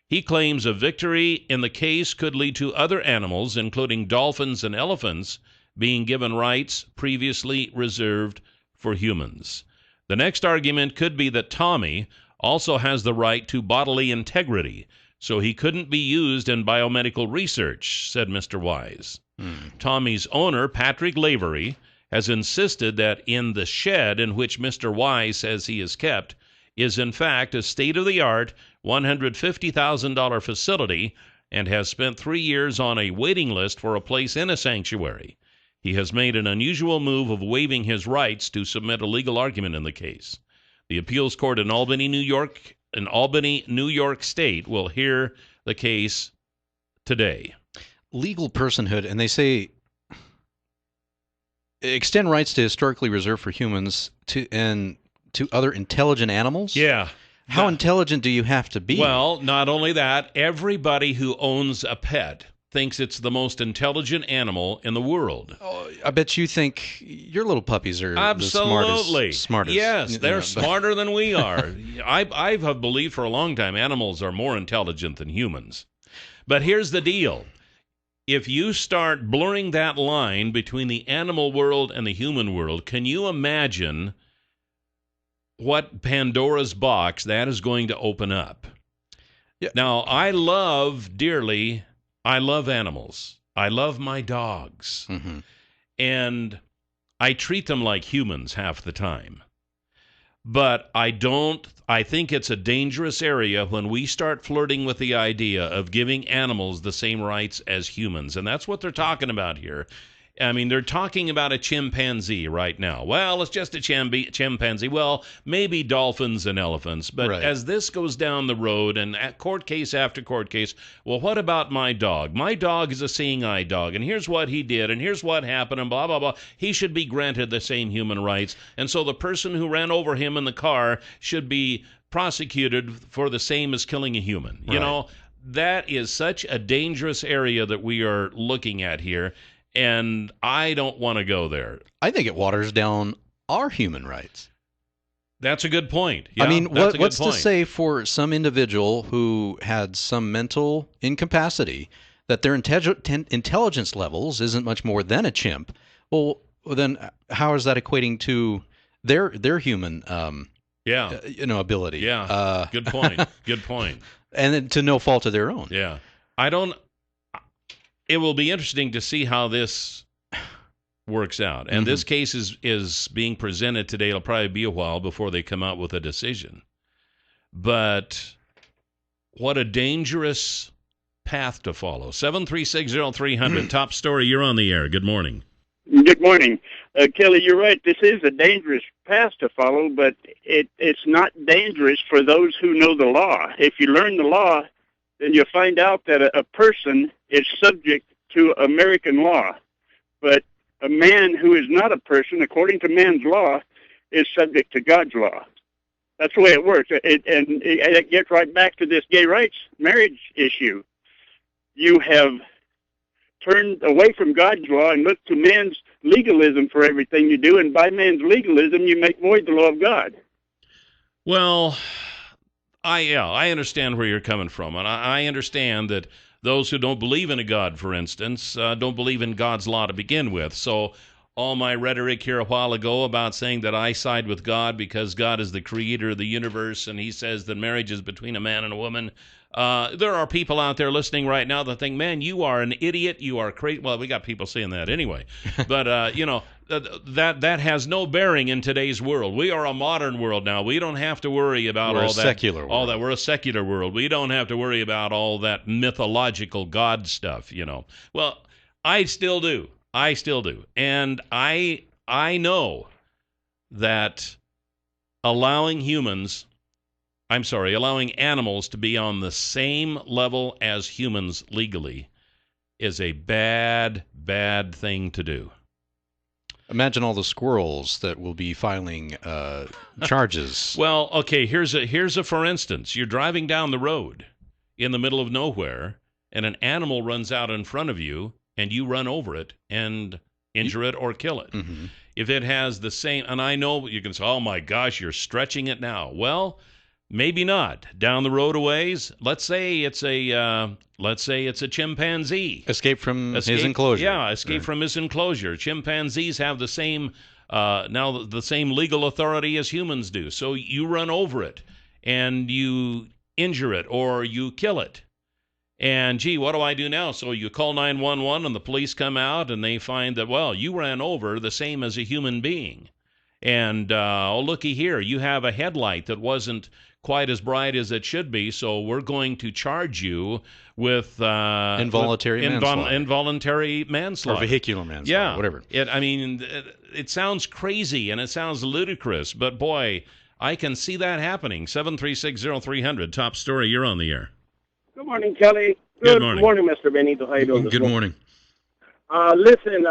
He claims a victory in the case could lead to other animals, including dolphins and elephants, being given rights previously reserved for humans. The next argument could be that Tommy also has the right to bodily integrity, so he couldn't be used in biomedical research, said Mr. Wise. Tommy's owner, Patrick Lavery, has insisted that in the shed in which Mr. Wise says he is kept is in fact a state-of-the-art $150,000 facility and has spent 3 years on a waiting list for a place in a sanctuary. He has made an unusual move of waiving his rights to submit a legal argument in the case. The appeals court in Albany, New York State will hear the case today. Legal personhood, and they say extend rights to historically reserved for humans to other intelligent animals? Yeah. How intelligent do you have to be? Well, not only that, everybody who owns a pet thinks it's the most intelligent animal in the world. Oh, I bet you think your little puppies are absolutely the smartest. Yes, they're smarter than we are. I have believed for a long time animals are more intelligent than humans. But here's the deal. If you start blurring that line between the animal world and the human world, can you imagine what Pandora's box that is going to open up? Yeah. Now, I love animals. I love my dogs. Mm-hmm. And I treat them like humans half the time. But I think it's a dangerous area when we start flirting with the idea of giving animals the same rights as humans. And that's what they're talking about here. I mean, they're talking about a chimpanzee right now. Well, it's just a chimpanzee. Well, maybe dolphins and elephants. But right. As this goes down the road and at court case after court case, well, what about my dog? My dog is a seeing eye dog, and here's what he did, and here's what happened, and blah, blah, blah. He should be granted the same human rights. And so the person who ran over him in the car should be prosecuted for the same as killing a human. Right. You know, that is such a dangerous area that we are looking at here. And I don't want to go there. I think it waters down our human rights. That's a good point. Yeah, I mean, what's to say for some individual who had some mental incapacity that their intelligence levels isn't much more than a chimp? Well, then how is that equating to their human ability? Yeah, good point. Good point. And then to no fault of their own. Yeah. It will be interesting to see how this works out. And this case is being presented today. It'll probably be a while before they come out with a decision. But what a dangerous path to follow. 7360300, top story. You're on the air. Good morning. Good morning. Kelly, you're right. This is a dangerous path to follow, but it's not dangerous for those who know the law. If you learn the law, then you'll find out that a person is subject to American law. But a man who is not a person, according to man's law, is subject to God's law. That's the way it works. And it gets right back to this gay rights marriage issue. You have turned away from God's law and looked to man's legalism for everything you do, and by man's legalism, you make void the law of God. Well, I understand where you're coming from, and I understand that those who don't believe in a God, for instance, don't believe in God's law to begin with. So all my rhetoric here a while ago about saying that I side with God because God is the creator of the universe and he says that marriage is between a man and a woman. There are people out there listening right now that think, man, you are an idiot, you are crazy. Well, we got people saying that anyway. But, that has no bearing in today's world. We are a modern world now. We don't have to worry about all that. Secular world. All that. We're a secular world. We don't have to worry about all that mythological God stuff, Well, I still do. And I know that allowing animals to be on the same level as humans legally is a bad, bad thing to do. Imagine all the squirrels that will be filing charges. Well, okay, here's a for instance. You're driving down the road in the middle of nowhere, and an animal runs out in front of you, and you run over it and injure it or kill it. Mm-hmm. If it has the same, and I know you can say, oh my gosh, you're stretching it now. Well, maybe not. Down the road a ways, let's say it's a chimpanzee. Escape from his enclosure. Yeah, escape from his enclosure. Chimpanzees have the same the same legal authority as humans do. So you run over it and you injure it or you kill it. And, gee, what do I do now? So you call 911 and the police come out and they find that, well, you ran over the same as a human being. And, looky here, you have a headlight that wasn't quite as bright as it should be, so we're going to charge you with involuntary manslaughter. Or vehicular manslaughter, yeah, whatever. It sounds crazy and it sounds ludicrous, but, boy, I can see that happening. 7360300, top story, you're on the air. Good morning, Kelly. Good morning. Mr. Benito. How you doing? Good morning. Listen,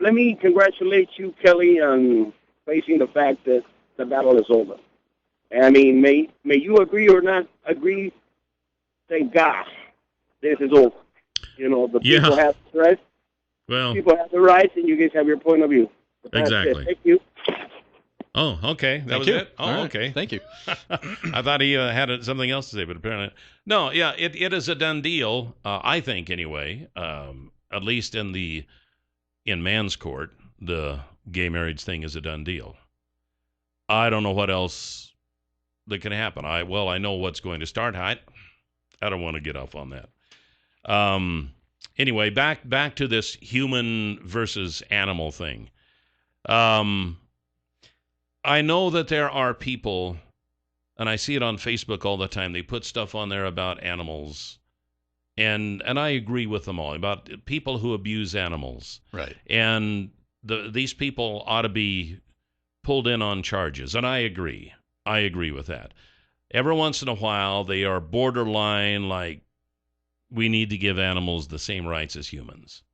let me congratulate you, Kelly, on facing the fact that the battle is over. I mean, may you agree or not agree? Thank God, this is over. The people have the rights. Well, people have the rights, and you guys have your point of view. Exactly. Thank you. Oh, okay. That was it? Oh, okay. Thank you. I thought he had something else to say, but apparently... No, yeah, it is a done deal, I think, anyway, at least in man's court, the gay marriage thing is a done deal. I don't know what else that can happen. I know what's going to start. I don't want to get off on that. Anyway, back to this human versus animal thing. I know that there are people, and I see it on Facebook all the time, they put stuff on there about animals, and I agree with them all, about people who abuse animals. Right. And these people ought to be pulled in on charges, and I agree. I agree with that. Every once in a while, they are borderline, like, we need to give animals the same rights as humans.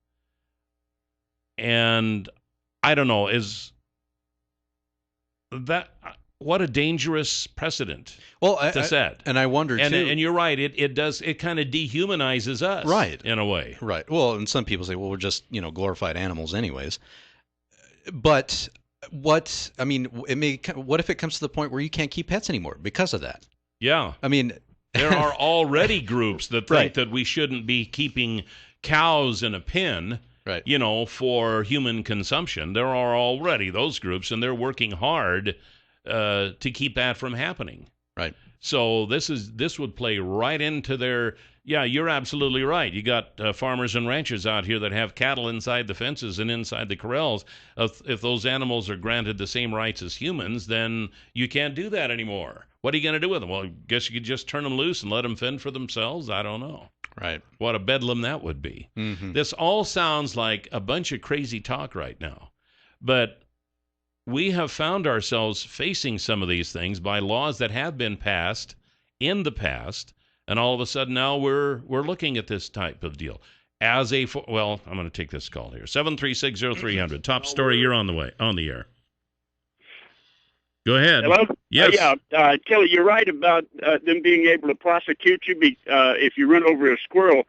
And I don't know, what a dangerous precedent to set. And I wonder, too. And you're right, it kind of dehumanizes us. Right. In a way. Right. Well, and some people say, well, we're just, glorified animals anyways. But what if it comes to the point where you can't keep pets anymore because of that? Yeah. I mean, there are already groups that think right. that we shouldn't be keeping cows in a pen. Right. For human consumption. There are already those groups, and they're working hard to keep that from happening. Right. So this would play right into their. Yeah, you're absolutely right. You got farmers and ranchers out here that have cattle inside the fences and inside the corrals. If those animals are granted the same rights as humans, then you can't do that anymore. What are you going to do with them? Well, I guess you could just turn them loose and let them fend for themselves. I don't know. Right. What a bedlam that would be. Mm-hmm. This all sounds like a bunch of crazy talk right now. But we have found ourselves facing some of these things by laws that have been passed in the past, and all of a sudden now we're looking at this type of deal. I'm going to take this call here. 7360300. Top story, you're on the air. Go ahead. Hello? Yes. Kelly, you're right about them being able to prosecute you if you run over a squirrel,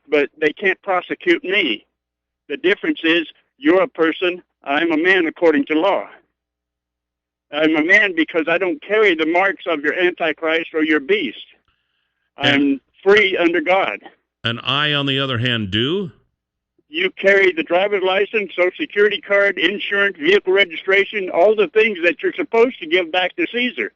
but they can't prosecute me. The difference is you're a person, I'm a man according to law. I'm a man because I don't carry the marks of your Antichrist or your beast. I'm free under God. And I, on the other hand, do? you carry the driver's license, social security card, insurance, vehicle registration, all the things that you're supposed to give back to Caesar.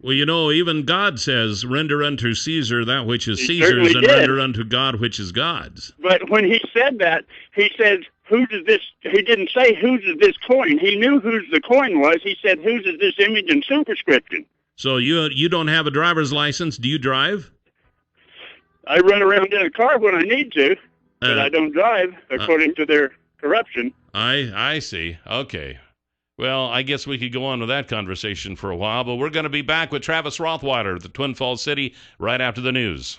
Well, even God says, render unto Caesar that which is He Caesar's, certainly and did. render unto God which is God's. But when he said that, he said, whose is this? He didn't say, whose is this coin? He knew whose the coin was. He said, whose is this image and superscription? So you don't have a driver's license. Do you drive? I run around in a car when I need to, but I don't drive, according to their corruption. I see. Okay. Well, I guess we could go on with that conversation for a while, but we're going to be back with Travis Rothweiler, the Twin Falls City, right after the news.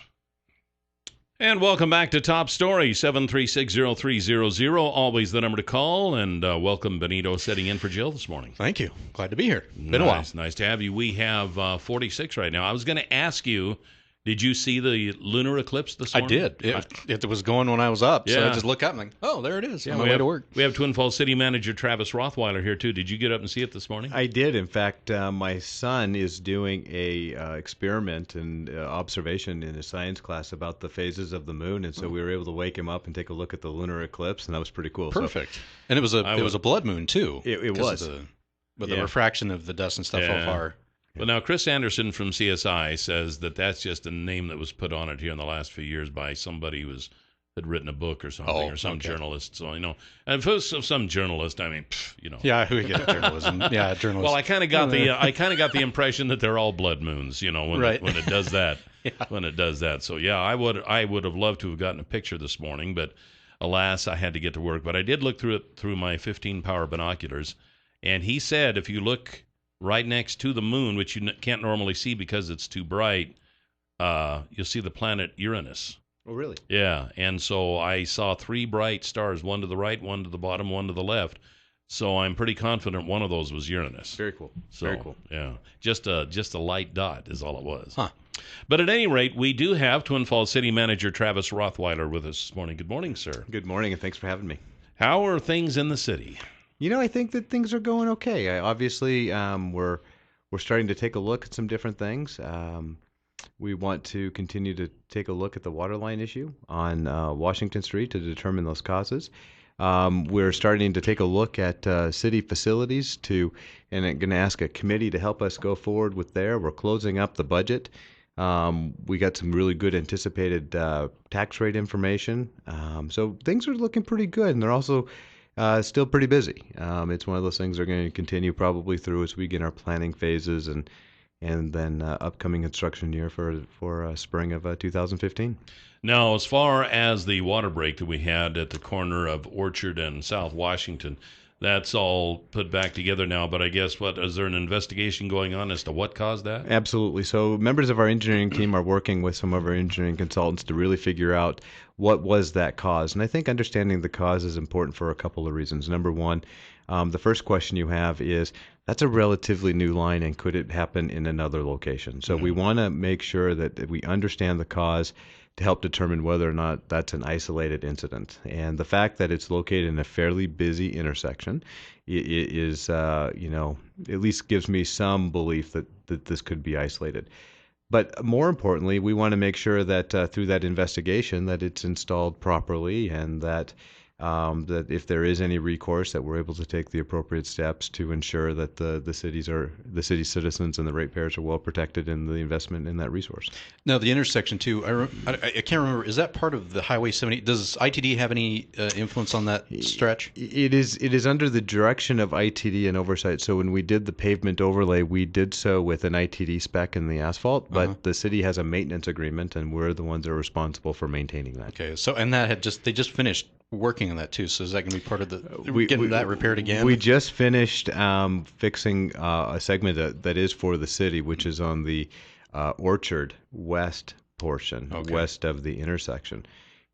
And welcome back to Top Story, 7360300, always the number to call, and welcome Benito sitting in for Jill this morning. Thank you. Glad to be here. Been a while. Nice to have you. We have 46 right now. I was going to ask you, did you see the lunar eclipse this morning? I did. It was going when I was up, so Yeah. I just look up and I'm like, oh, there it is. Yeah, On my way to work. We have Twin Falls City Manager Travis Rothweiler here, too. Did you get up and see it this morning? I did. In fact, my son is doing a experiment and observation in his science class about the phases of the moon, and so we were able to wake him up and take a look at the lunar eclipse, and that was pretty cool. Perfect. So, and it was a blood moon, too. It was. With the refraction of the dust and stuff Yeah. so far. Well, now, Chris Anderson from CSI says that that's just a name that was put on it here in the last few years by somebody who had written a book or something, or some journalist. So, and if it was some journalist, I mean, Yeah, who get journalism? Yeah, journalism. Well, I kind of got the impression that they're all blood moons, when Right. when it does that. Yeah. When it does that. So, yeah, I would have loved to have gotten a picture this morning, but alas, I had to get to work. But I did look through my 15 power binoculars, and he said if you look right next to the moon, which you can't normally see because it's too bright, you'll see the planet Uranus. Oh, really? Yeah, and so I saw 3 bright stars, one to the right, one to the bottom, one to the left. So I'm pretty confident one of those was Uranus. Very cool. So, Very cool. Yeah, just a light dot is all it was. Huh. But at any rate, we do have Twin Falls City Manager Travis Rothweiler with us this morning. Good morning, sir. Good morning, and thanks for having me. How are things in the city? I think that things are going okay. Obviously, we're starting to take a look at some different things. We want to continue to take a look at the water line issue on Washington Street to determine those causes. We're starting to take a look at city facilities and I'm going to ask a committee to help us go forward with there. We're closing up the budget. We got some really good anticipated tax rate information. So things are looking pretty good, and they're also still pretty busy. It's one of those things that are going to continue probably through as we get our planning phases and then upcoming construction year for spring of 2015. Now, as far as the water break that we had at the corner of Orchard and South Washington, that's all put back together now, but I guess, is there an investigation going on as to what caused that? Absolutely. So members of our engineering team are working with some of our engineering consultants to really figure out what was that cause. And I think understanding the cause is important for a couple of reasons. Number one, the first question you have is, that's a relatively new line, and could it happen in another location? So we want to make sure that we understand the cause to help determine whether or not that's an isolated incident. And the fact that it's located in a fairly busy intersection is, at least gives me some belief that this could be isolated. But more importantly, we want to make sure that through that investigation that it's installed properly, and that if there is any recourse, that we're able to take the appropriate steps to ensure that the city's citizens and the ratepayers are well protected in the investment in that resource. Now, the intersection, too, I can't remember, is that part of the Highway 70? Does ITD have any influence on that stretch? It is under the direction of ITD and oversight. So when we did the pavement overlay, we did so with an ITD spec in the asphalt, but the city has a maintenance agreement, and we're the ones that are responsible for maintaining that. Okay, so, and they just finished working on that too, so is that going to be part of getting that repaired again? We just finished fixing a segment that is for the city, which is on the Orchard West portion, west of the intersection.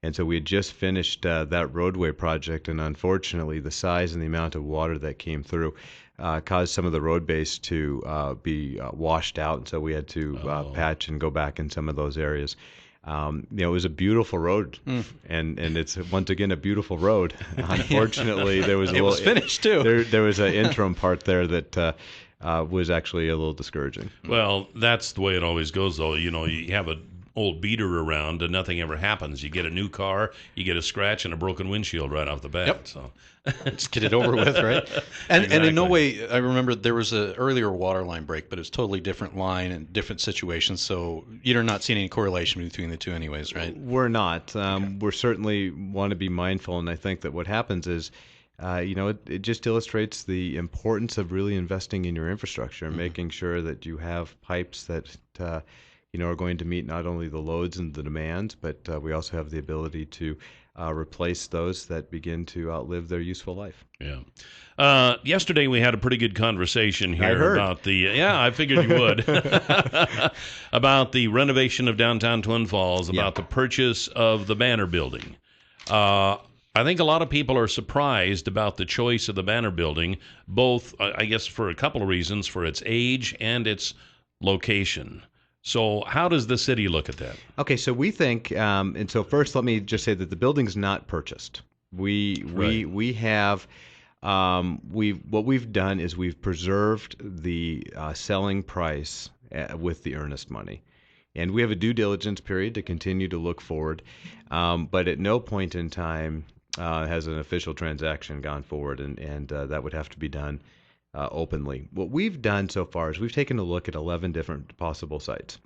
And so we had just finished that roadway project, and unfortunately the size and the amount of water that came through caused some of the road base to be washed out, and so we had to patch and go back in some of those areas. It was a beautiful road, and it's once again a beautiful road. Unfortunately, there was was finished too. There was an interim part there that was actually a little discouraging. Well, that's the way it always goes, though. You have old beater around and nothing ever happens. You get a new car, you get a scratch and a broken windshield right off the bat. Yep. So Let's get it over with, right? And in no Exactly. way, I remember there was a earlier water line break, but it's totally different line and different situations. So you're not seeing any correlation between the two, anyways, right? We're not. We're certainly want to be mindful, and I think that what happens is, it just illustrates the importance of really investing in your infrastructure and making sure that you have pipes that are going to meet not only the loads and the demands, but we also have the ability to replace those that begin to outlive their useful life. Yeah. Yesterday we had a pretty good conversation here heard. about I figured you would, about the renovation of downtown Twin Falls, about the purchase of the Banner Building. I think a lot of people are surprised about the choice of the Banner Building, both, I guess, for a couple of reasons, for its age and its location. So how does the city look at that? Okay, so we think, and so first let me just say that the building's not purchased. We have what we've done is we've preserved the selling price with the earnest money, and we have a due diligence period to continue to look forward, but at no point in time has an official transaction gone forward, and that would have to be done openly. What we've done so far is we've taken a look at 11 different possible sites.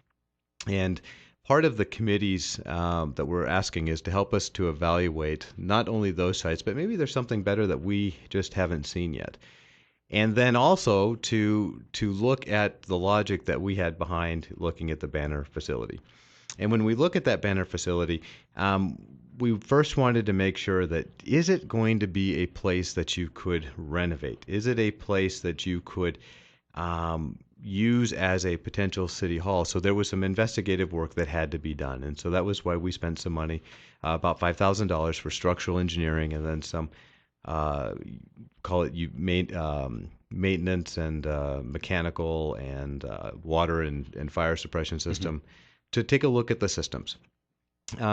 And part of the committees that we're asking is to help us to evaluate not only those sites, but maybe there's something better that we just haven't seen yet. And then also to look at the logic that we had behind looking at the Banner facility. And when we look at that Banner facility, we first wanted to make sure that, is it going to be a place that you could renovate? Is it a place that you could use as a potential city hall? So there was some investigative work that had to be done. And so that was why we spent some money, about $5,000 for structural engineering, and then some, maintenance and mechanical and water and fire suppression system to take a look at the systems.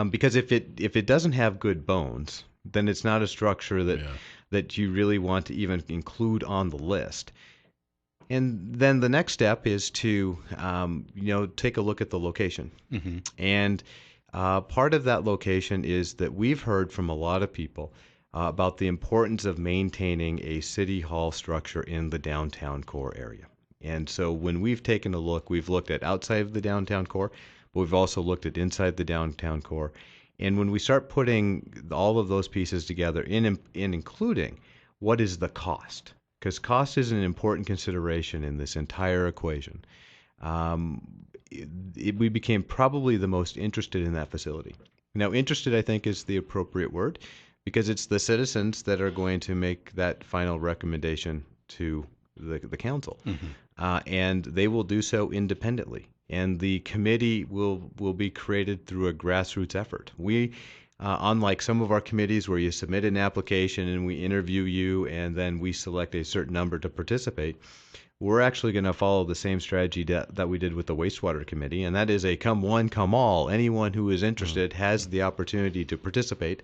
Because if it doesn't have good bones, then it's not a structure that you really want to even include on the list. And then the next step is to take a look at the location. And part of that location is that we've heard from a lot of people about the importance of maintaining a city hall structure in the downtown core area. And so when we've taken a look, we've looked at outside of the downtown core, but we've also looked at inside the downtown core. And when we start putting all of those pieces together, in including what is the cost, because cost is an important consideration in this entire equation, we became probably the most interested in that facility. Now, interested, I think, is the appropriate word, because it's the citizens that are going to make that final recommendation to the council. And they will do so independently. And the committee will be created through a grassroots effort. We, unlike some of our committees where you submit an application and we interview you and then we select a certain number to participate, we're actually going to follow the same strategy that we did with the wastewater committee, and that is a come one, come all. Anyone who is interested has the opportunity to participate.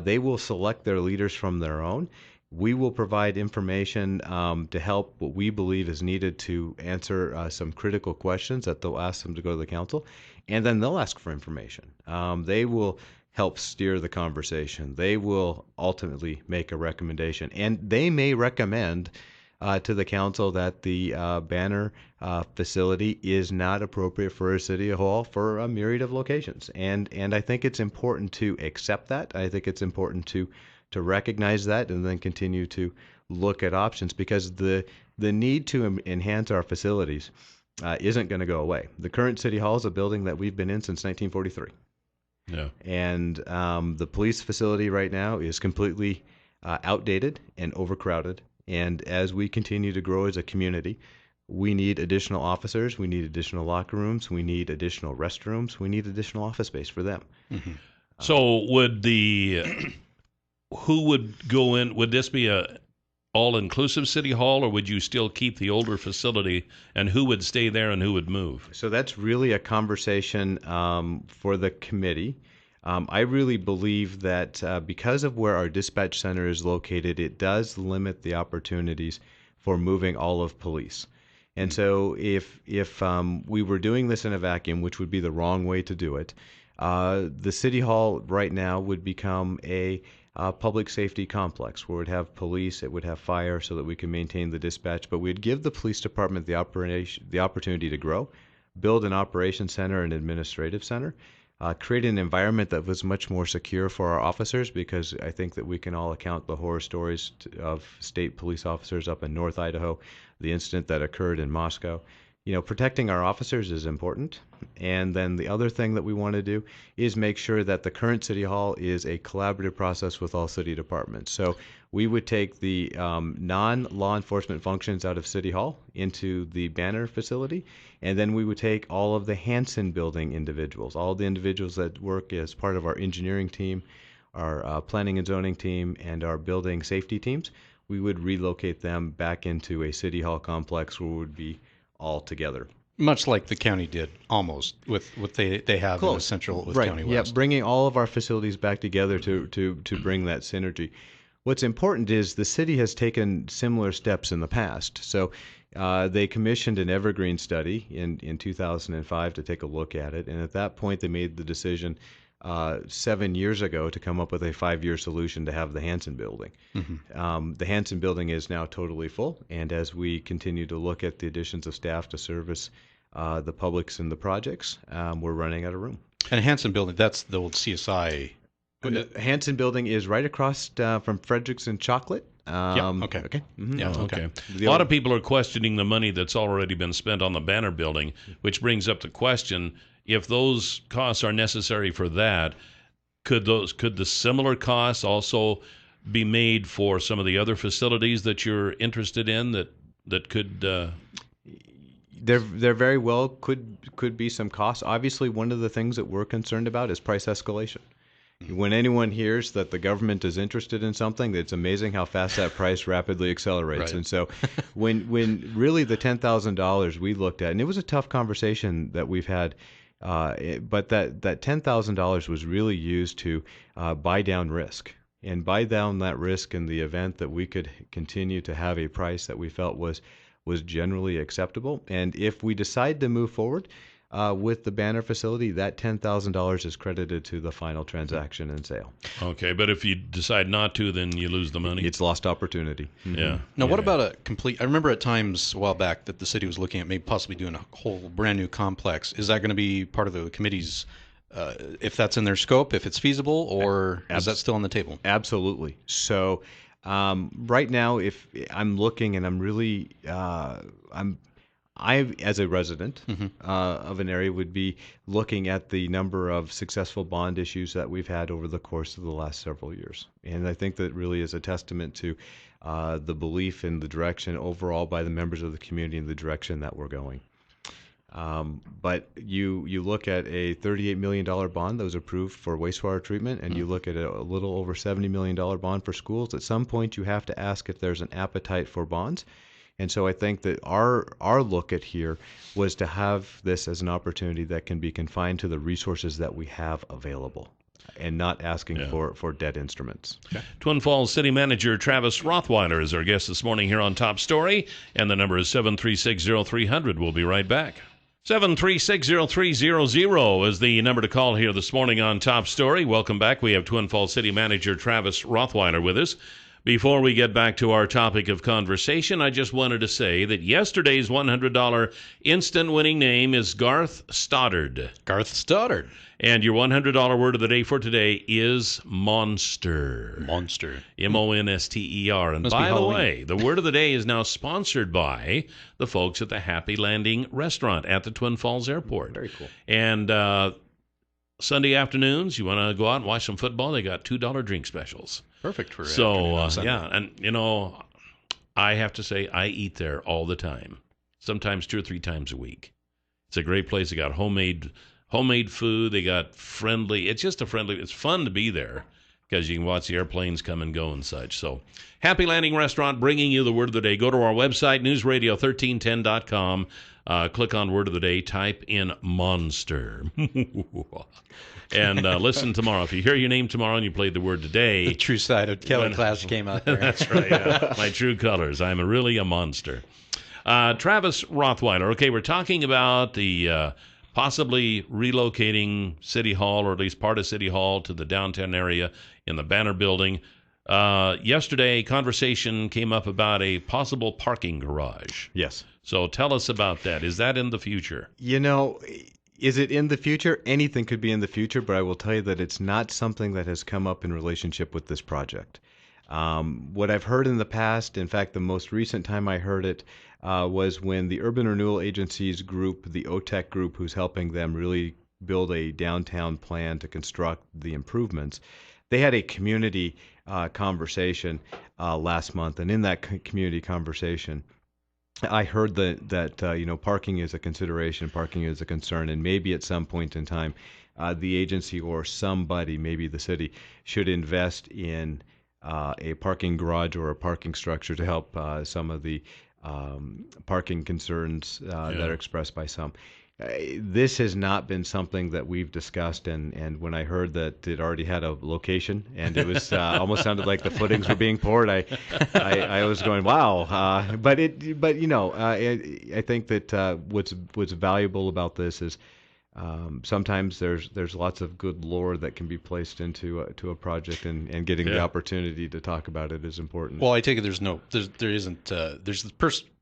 They will select their leaders from their own. We will provide information to help what we believe is needed to answer some critical questions that they'll ask them to go to the council, and then they'll ask for information. They will help steer the conversation. They will ultimately make a recommendation, and they may recommend to the council that the Banner facility is not appropriate for a city hall for a myriad of locations. And I think it's important to accept that. I think it's important to recognize that and then continue to look at options, because the need to enhance our facilities isn't going to go away. The current city hall is a building that we've been in since 1943. Yeah. And the police facility right now is completely outdated and overcrowded. And as we continue to grow as a community, we need additional officers, we need additional locker rooms, we need additional restrooms, we need additional office space for them. So who would go in? Would this be a all-inclusive city hall, or would you still keep the older facility, and who would stay there and who would move? So that's really a conversation for the committee. I really believe that because of where our dispatch center is located, it does limit the opportunities for moving all of police. And so if we were doing this in a vacuum, which would be the wrong way to do it, the City Hall right now would become a public safety complex where it would have police, it would have fire so that we can maintain the dispatch, but we'd give the police department the opportunity to grow, build an operations center and administrative center, create an environment that was much more secure for our officers, because I think that we can all account the horror stories of state police officers up in North Idaho, the incident that occurred in Moscow. Protecting our officers is important. And then the other thing that we want to do is make sure that the current City Hall is a collaborative process with all city departments. So we would take the non-law enforcement functions out of City Hall into the Banner facility, and then we would take all of the Hanson building individuals, all the individuals that work as part of our engineering team, our planning and zoning team, and our building safety teams. We would relocate them back into a City Hall complex where we would be all together. Much like the county did, almost, with what they have in the central with right. County West. Yeah, bringing all of our facilities back together to bring that synergy. What's important is the city has taken similar steps in the past. So they commissioned an evergreen study in 2005 to take a look at it, and at that point they made the decision 7 years ago to come up with a 5-year solution to have the Hanson building. The Hanson building is now totally full, and as we continue to look at the additions of staff to service the publics and the projects, we're running out of room. And Hanson building, that's the old CSI. The Hanson building is right across from Fredericks and Chocolate. Okay. Mm-hmm. Yeah, Okay. A lot of people are questioning the money that's already been spent on the Banner building, which brings up the question, if those costs are necessary for that, could the similar costs also be made for some of the other facilities that you're interested in that could There very well could be some costs. Obviously, one of the things that we're concerned about is price escalation. When anyone hears that the government is interested in something, it's amazing how fast that price rapidly accelerates. Right. And so when really the $10,000 we looked at, and it was a tough conversation that we've had, but that $10,000 was really used to buy down risk and buy down that risk in the event that we could continue to have a price that we felt was generally acceptable. And if we decide to move forward with the Banner facility, that $10,000 is credited to the final transaction and sale. Okay, but if you decide not to, then you lose the money. It's lost opportunity. Mm-hmm. Yeah. Now, what about a complete? I remember at times a while back that the city was looking at maybe possibly doing a whole brand new complex. Is that going to be part of the committee's, if that's in their scope, if it's feasible, or is that still on the table? Absolutely. So right now, if I'm looking and I'm really, I, as a resident of an area, would be looking at the number of successful bond issues that we've had over the course of the last several years. And I think that really is a testament to the belief in the direction overall by the members of the community in the direction that we're going. But you look at a $38 million bond that was approved for wastewater treatment, and you look at a little over $70 million bond for schools. At some point, you have to ask if there's an appetite for bonds. And so I think that our look at here was to have this as an opportunity that can be confined to the resources that we have available and not asking for debt instruments. Okay. Twin Falls City Manager Travis Rothweiler is our guest this morning here on Top Story, and the number is 736-0300. We'll be right back. 736-0300 is the number to call here this morning on Top Story. Welcome back. We have Twin Falls City Manager Travis Rothweiler with us. Before we get back to our topic of conversation, I just wanted to say that yesterday's $100 instant winning name is Garth Stoddard. Garth Stoddard. And your $100 word of the day for today is monster. Monster. M-O-N-S-T-E-R. And by the way, the word of the day is now sponsored by the folks at the Happy Landing restaurant at the Twin Falls Airport. Very cool. And Sunday afternoons, you want to go out and watch some football, they got $2 drink specials. Perfect for yeah, and I have to say I eat there all the time, sometimes 2 or 3 times a week. It's a great place. They got homemade food. They got friendly. It's just it's fun to be there because you can watch the airplanes come and go and such. So Happy Landing Restaurant bringing you the word of the day. Go to our website, newsradio1310.com. Click on word of the day, type in monster. And listen tomorrow. If you hear your name tomorrow and you played the word today. The true side of KLIXcast came out there. That's right. Yeah. My true colors. I'm really a monster. Travis Rothweiler. Okay, we're talking about the possibly relocating City Hall, or at least part of City Hall, to the downtown area in the Banner Building. Yesterday, conversation came up about a possible parking garage. Yes. So tell us about that. Is that in the future? You know, is it in the future? Anything could be in the future, but I will tell you that it's not something that has come up in relationship with this project. What I've heard in the past, in fact, the most recent time I heard it was when the Urban Renewal Agency's group, the OTEC group, who's helping them really build a downtown plan to construct the improvements, they had a community conversation last month, and in that community conversation, I heard that parking is a consideration, parking is a concern, and maybe at some point in time, the agency or somebody, maybe the city, should invest in a parking garage or a parking structure to help some of the parking concerns that are expressed by some. This has not been something that we've discussed, and when I heard that it already had a location and it was almost sounded like the footings were being poured, I was going, wow. I think that what's valuable about this is sometimes there's lots of good lore that can be placed into a project, and getting the opportunity to talk about it is important. Well, I take it there's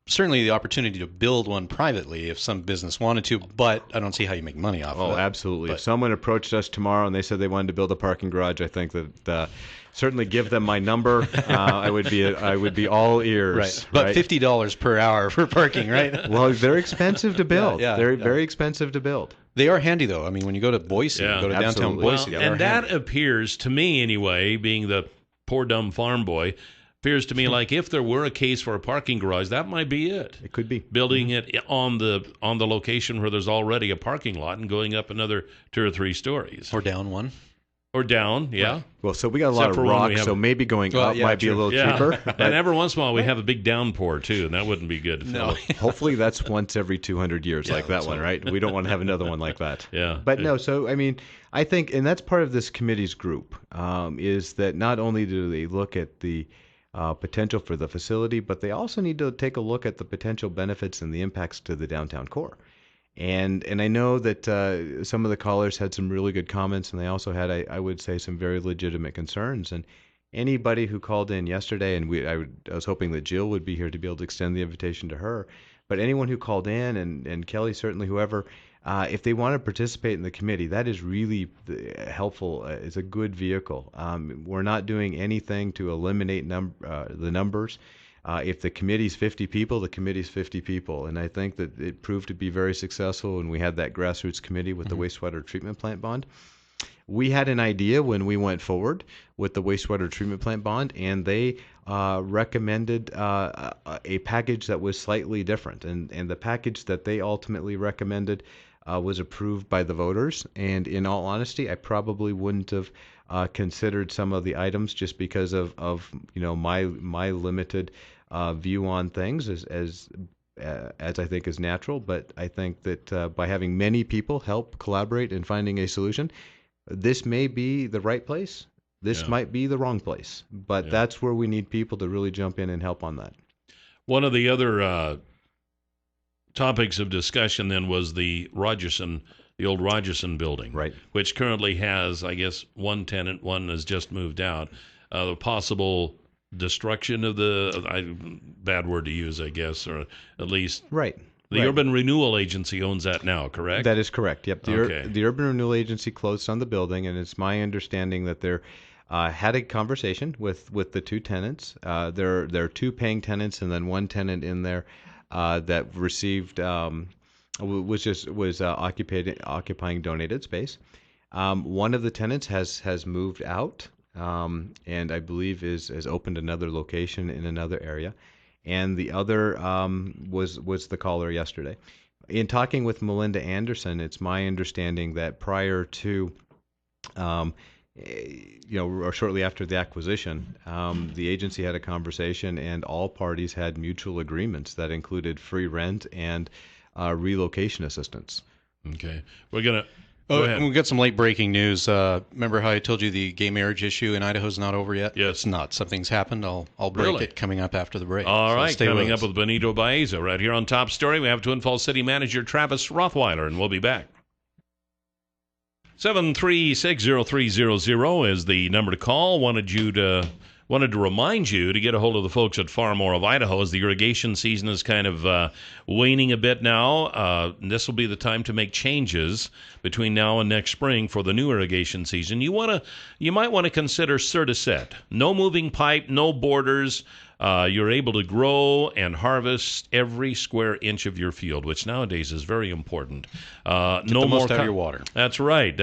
certainly the opportunity to build one privately if some business wanted to, but I don't see how you make money off of it. Oh, absolutely. But if someone approached us tomorrow and they said they wanted to build a parking garage, I think that certainly give them my number. I would be all ears. Right. But $50 per hour for parking, right? Well, they're expensive to build. They're very expensive to build. They are handy, though. I mean, when you go to Boise, you go to downtown Boise. Well, and that appears to me, anyway, being the poor dumb farm boy, appears to me like if there were a case for a parking garage, that might be it. It could be. Building it on the location where there's already a parking lot and going up another 2 or 3 stories. Or down one. Or down, yeah. Right. Well, so we got a lot of rock, so maybe going up might be a little cheaper. And every once in a while we have a big downpour, too, and that wouldn't be good. No. Hopefully that's once every 200 years like that one, right? We don't want to have another one like that. Yeah. But no, so, I mean, I think, and that's part of this committee's group, is that not only do they look at the potential for the facility, but they also need to take a look at the potential benefits and the impacts to the downtown core. And I know that some of the callers had some really good comments, and they also had, I would say, some very legitimate concerns. And anybody who called in yesterday, and I was hoping that Jill would be here to be able to extend the invitation to her, but anyone who called in, and Kelly, certainly whoever, if they want to participate in the committee, that is really helpful. It's a good vehicle. We're not doing anything to eliminate the numbers. If the committee's 50 people, the committee's 50 people. And I think that it proved to be very successful when we had that grassroots committee with the wastewater treatment plant bond. We had an idea when we went forward with the wastewater treatment plant bond, and they recommended a package that was slightly different. And the package that they ultimately recommended was approved by the voters. And in all honesty, I probably wouldn't have considered some of the items just because of my limited view on things as I think is natural. But I think that by having many people help collaborate in finding a solution, this may be the right place. This might be the wrong place. But that's where we need people to really jump in and help on that. One of the other topics of discussion then was the old Rogerson building, right, which currently has, I guess, one tenant. One has just moved out. The possible destruction of bad word to use, I guess, or at least right. The Urban Renewal Agency owns that now, correct? That is correct. Yep. The Urban Renewal Agency closed on the building, and it's my understanding that they're had a conversation with the 2 tenants. There are 2 paying tenants, and then 1 tenant in there that received was occupying donated space. One of the tenants has moved out, and I believe has opened another location in another area, and the other was the caller yesterday. In talking with Melinda Anderson, it's my understanding that prior to or shortly after the acquisition, the agency had a conversation, and all parties had mutual agreements that included free rent and relocation assistance. Okay, we're gonna Go Oh, ahead. and we've got some late breaking news. Remember how I told you the gay marriage issue in Idaho is not over yet? Yes. It's not. Something's happened. I'll break Really? it coming up after the break. All So right, stay coming with up us. with Benito Baeza right here on Top Story. We have Twin Falls City Manager Travis Rothweiler, and we'll be back. 7360300 is the number to call. Wanted to remind you to get a hold of the folks at Far More of Idaho as the irrigation season is kind of waning a bit now. This will be the time to make changes between now and next spring for the new irrigation season. You might want to consider Certiset. No moving pipe, no borders. You're able to grow and harvest every square inch of your field, which nowadays is very important. Get the most out of your water. That's right.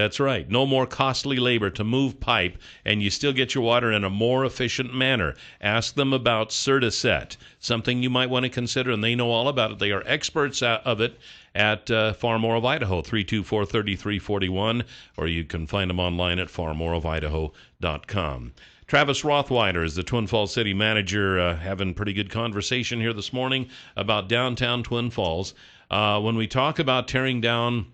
No more costly labor to move pipe, and you still get your water in a more efficient manner. Ask them about Certiset, something you might want to consider, and they know all about it. They are experts of it at Far More of Idaho, 324-3341, or you can find them online at farmoreofidaho.com. Travis Rothweiler is the Twin Falls City Manager, having pretty good conversation here this morning about downtown Twin Falls. When we talk about tearing down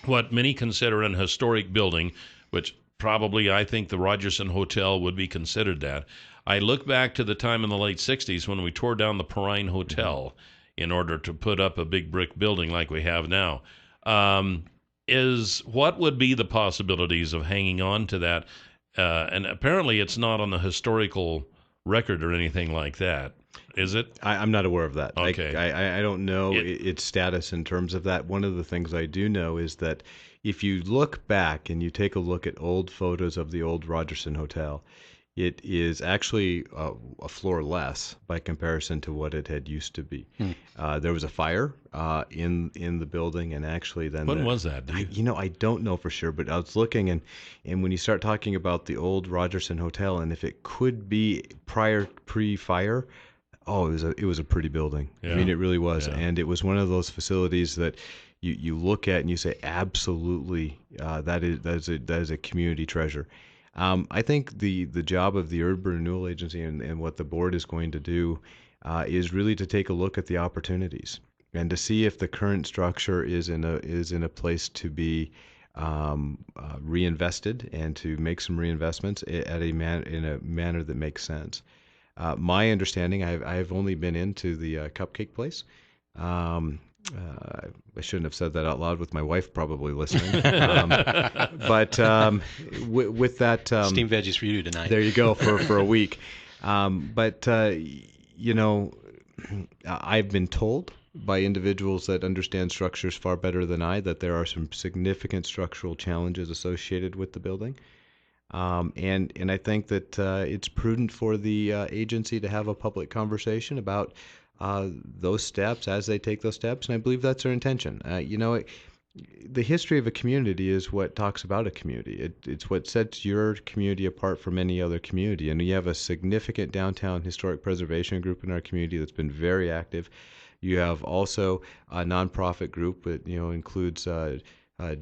what many consider an historic building, which probably I think the Rogerson Hotel would be considered that, I look back to the time in the late 60s when we tore down the Perrine Hotel in order to put up a big brick building like we have now. What would be the possibilities of hanging on to that? And apparently it's not on the historical record or anything like that, is it? I'm not aware of that. Okay. I don't know its status in terms of that. One of the things I do know is that if you look back and you take a look at old photos of the old Rogerson Hotel, it is actually a floor less by comparison to what it had used to be. There was a fire in the building, and actually then When was that? I don't know for sure, but I was looking, and when you start talking about the old Rogerson Hotel, and if it could be pre-fire, it was a pretty building. Yeah. I mean, it really was, Yeah. and it was one of those facilities that you look at and you say, absolutely, that is a community treasure. I think the job of the Urban Renewal Agency and what the board is going to do is really to take a look at the opportunities and to see if the current structure is in a place to be reinvested and to make some reinvestments in a manner that makes sense. My understanding, I've only been into the Cupcake Place. I shouldn't have said that out loud with my wife probably listening. But with that... Steamed veggies for you tonight. There you go, for a week. But I've been told by individuals that understand structures far better than I that there are some significant structural challenges associated with the building. And I think that it's prudent for the agency to have a public conversation about those steps as they take those steps, and I believe that's their intention. The history of a community is what talks about a community. It's what sets your community apart from any other community, and we have a significant downtown historic preservation group in our community that's been very active. You have also a nonprofit group that includes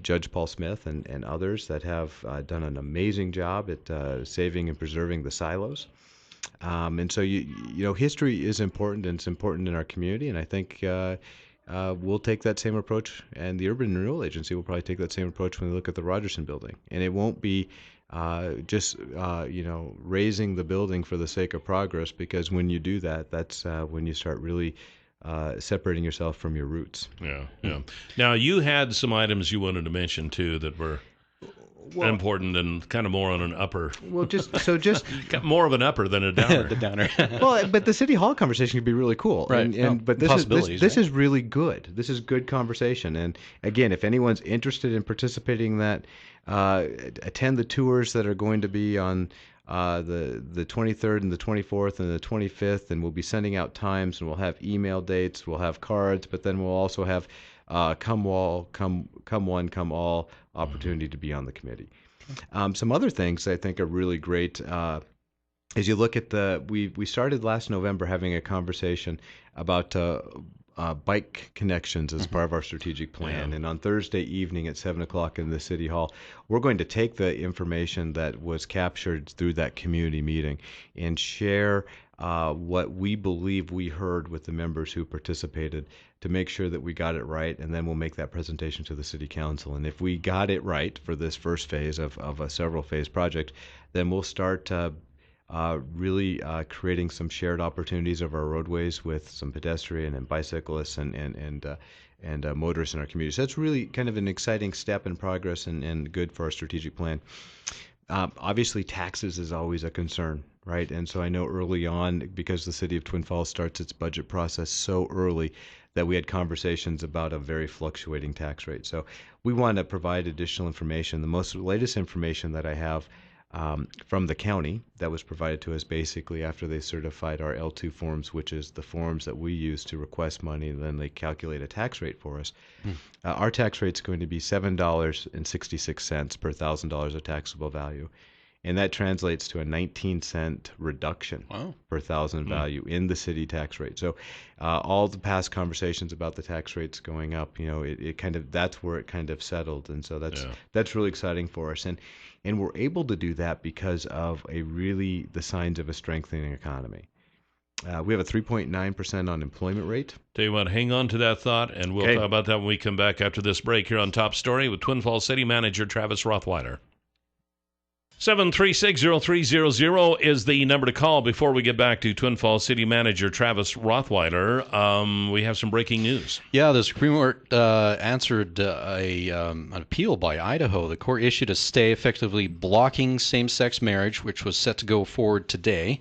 Judge Paul Smith and others that have done an amazing job at saving and preserving the silos. And so, history is important, and it's important in our community. And I think we'll take that same approach, and the Urban Renewal Agency will probably take that same approach when they look at the Rogerson building. And it won't be just raising the building for the sake of progress, because when you do that, that's when you start really separating yourself from your roots. Yeah. Now, you had some items you wanted to mention, too, that were important and kind of more on an upper. Well, just more of an upper than a downer. The downer. Well, but the city hall conversation could be really cool, right? But this is really good. This is good conversation. And again, if anyone's interested in participating in that, attend the tours that are going to be on the 23rd and the 24th and the 25th, and we'll be sending out times, and we'll have email dates, we'll have cards, but then we'll also have come one, come all opportunity to be on the committee. Some other things I think are really great as you look at we started last November having a conversation about bike connections as part of our strategic plan. Yeah. And on Thursday evening at 7 o'clock in the City Hall, we're going to take the information that was captured through that community meeting and share what we believe we heard with the members who participated to make sure that we got it right, and then we'll make that presentation to the City Council. And if we got it right for this first phase of a several-phase project, then we'll start really creating some shared opportunities of our roadways with some pedestrian and bicyclists and motorists in our community. So that's really kind of an exciting step in progress and good for our strategic plan. Obviously, taxes is always a concern, right? And so I know early on, because the city of Twin Falls starts its budget process so early, that we had conversations about a very fluctuating tax rate. So we want to provide additional information. The latest information that I have from the county that was provided to us basically after they certified our L2 forms, which is the forms that we use to request money, and then they calculate a tax rate for us. Our tax rate is going to be $7.66 per $1,000 of taxable value. And that translates to a 19-cent reduction per thousand value in the city tax rate. So all the past conversations about the tax rates going up, it kind of, that's where it kind of settled. And so that's really exciting for us. And we're able to do that because of the signs of a strengthening economy. We have a 3.9% unemployment rate. Tell you what, hang on to that thought, and we'll talk about that when we come back after this break here on Top Story with Twin Falls City Manager Travis Rothweiler. 736-0300 is the number to call before we get back to Twin Falls City Manager Travis Rothweiler. We have some breaking news. Yeah, the Supreme Court answered an appeal by Idaho. The court issued a stay effectively blocking same-sex marriage, which was set to go forward today.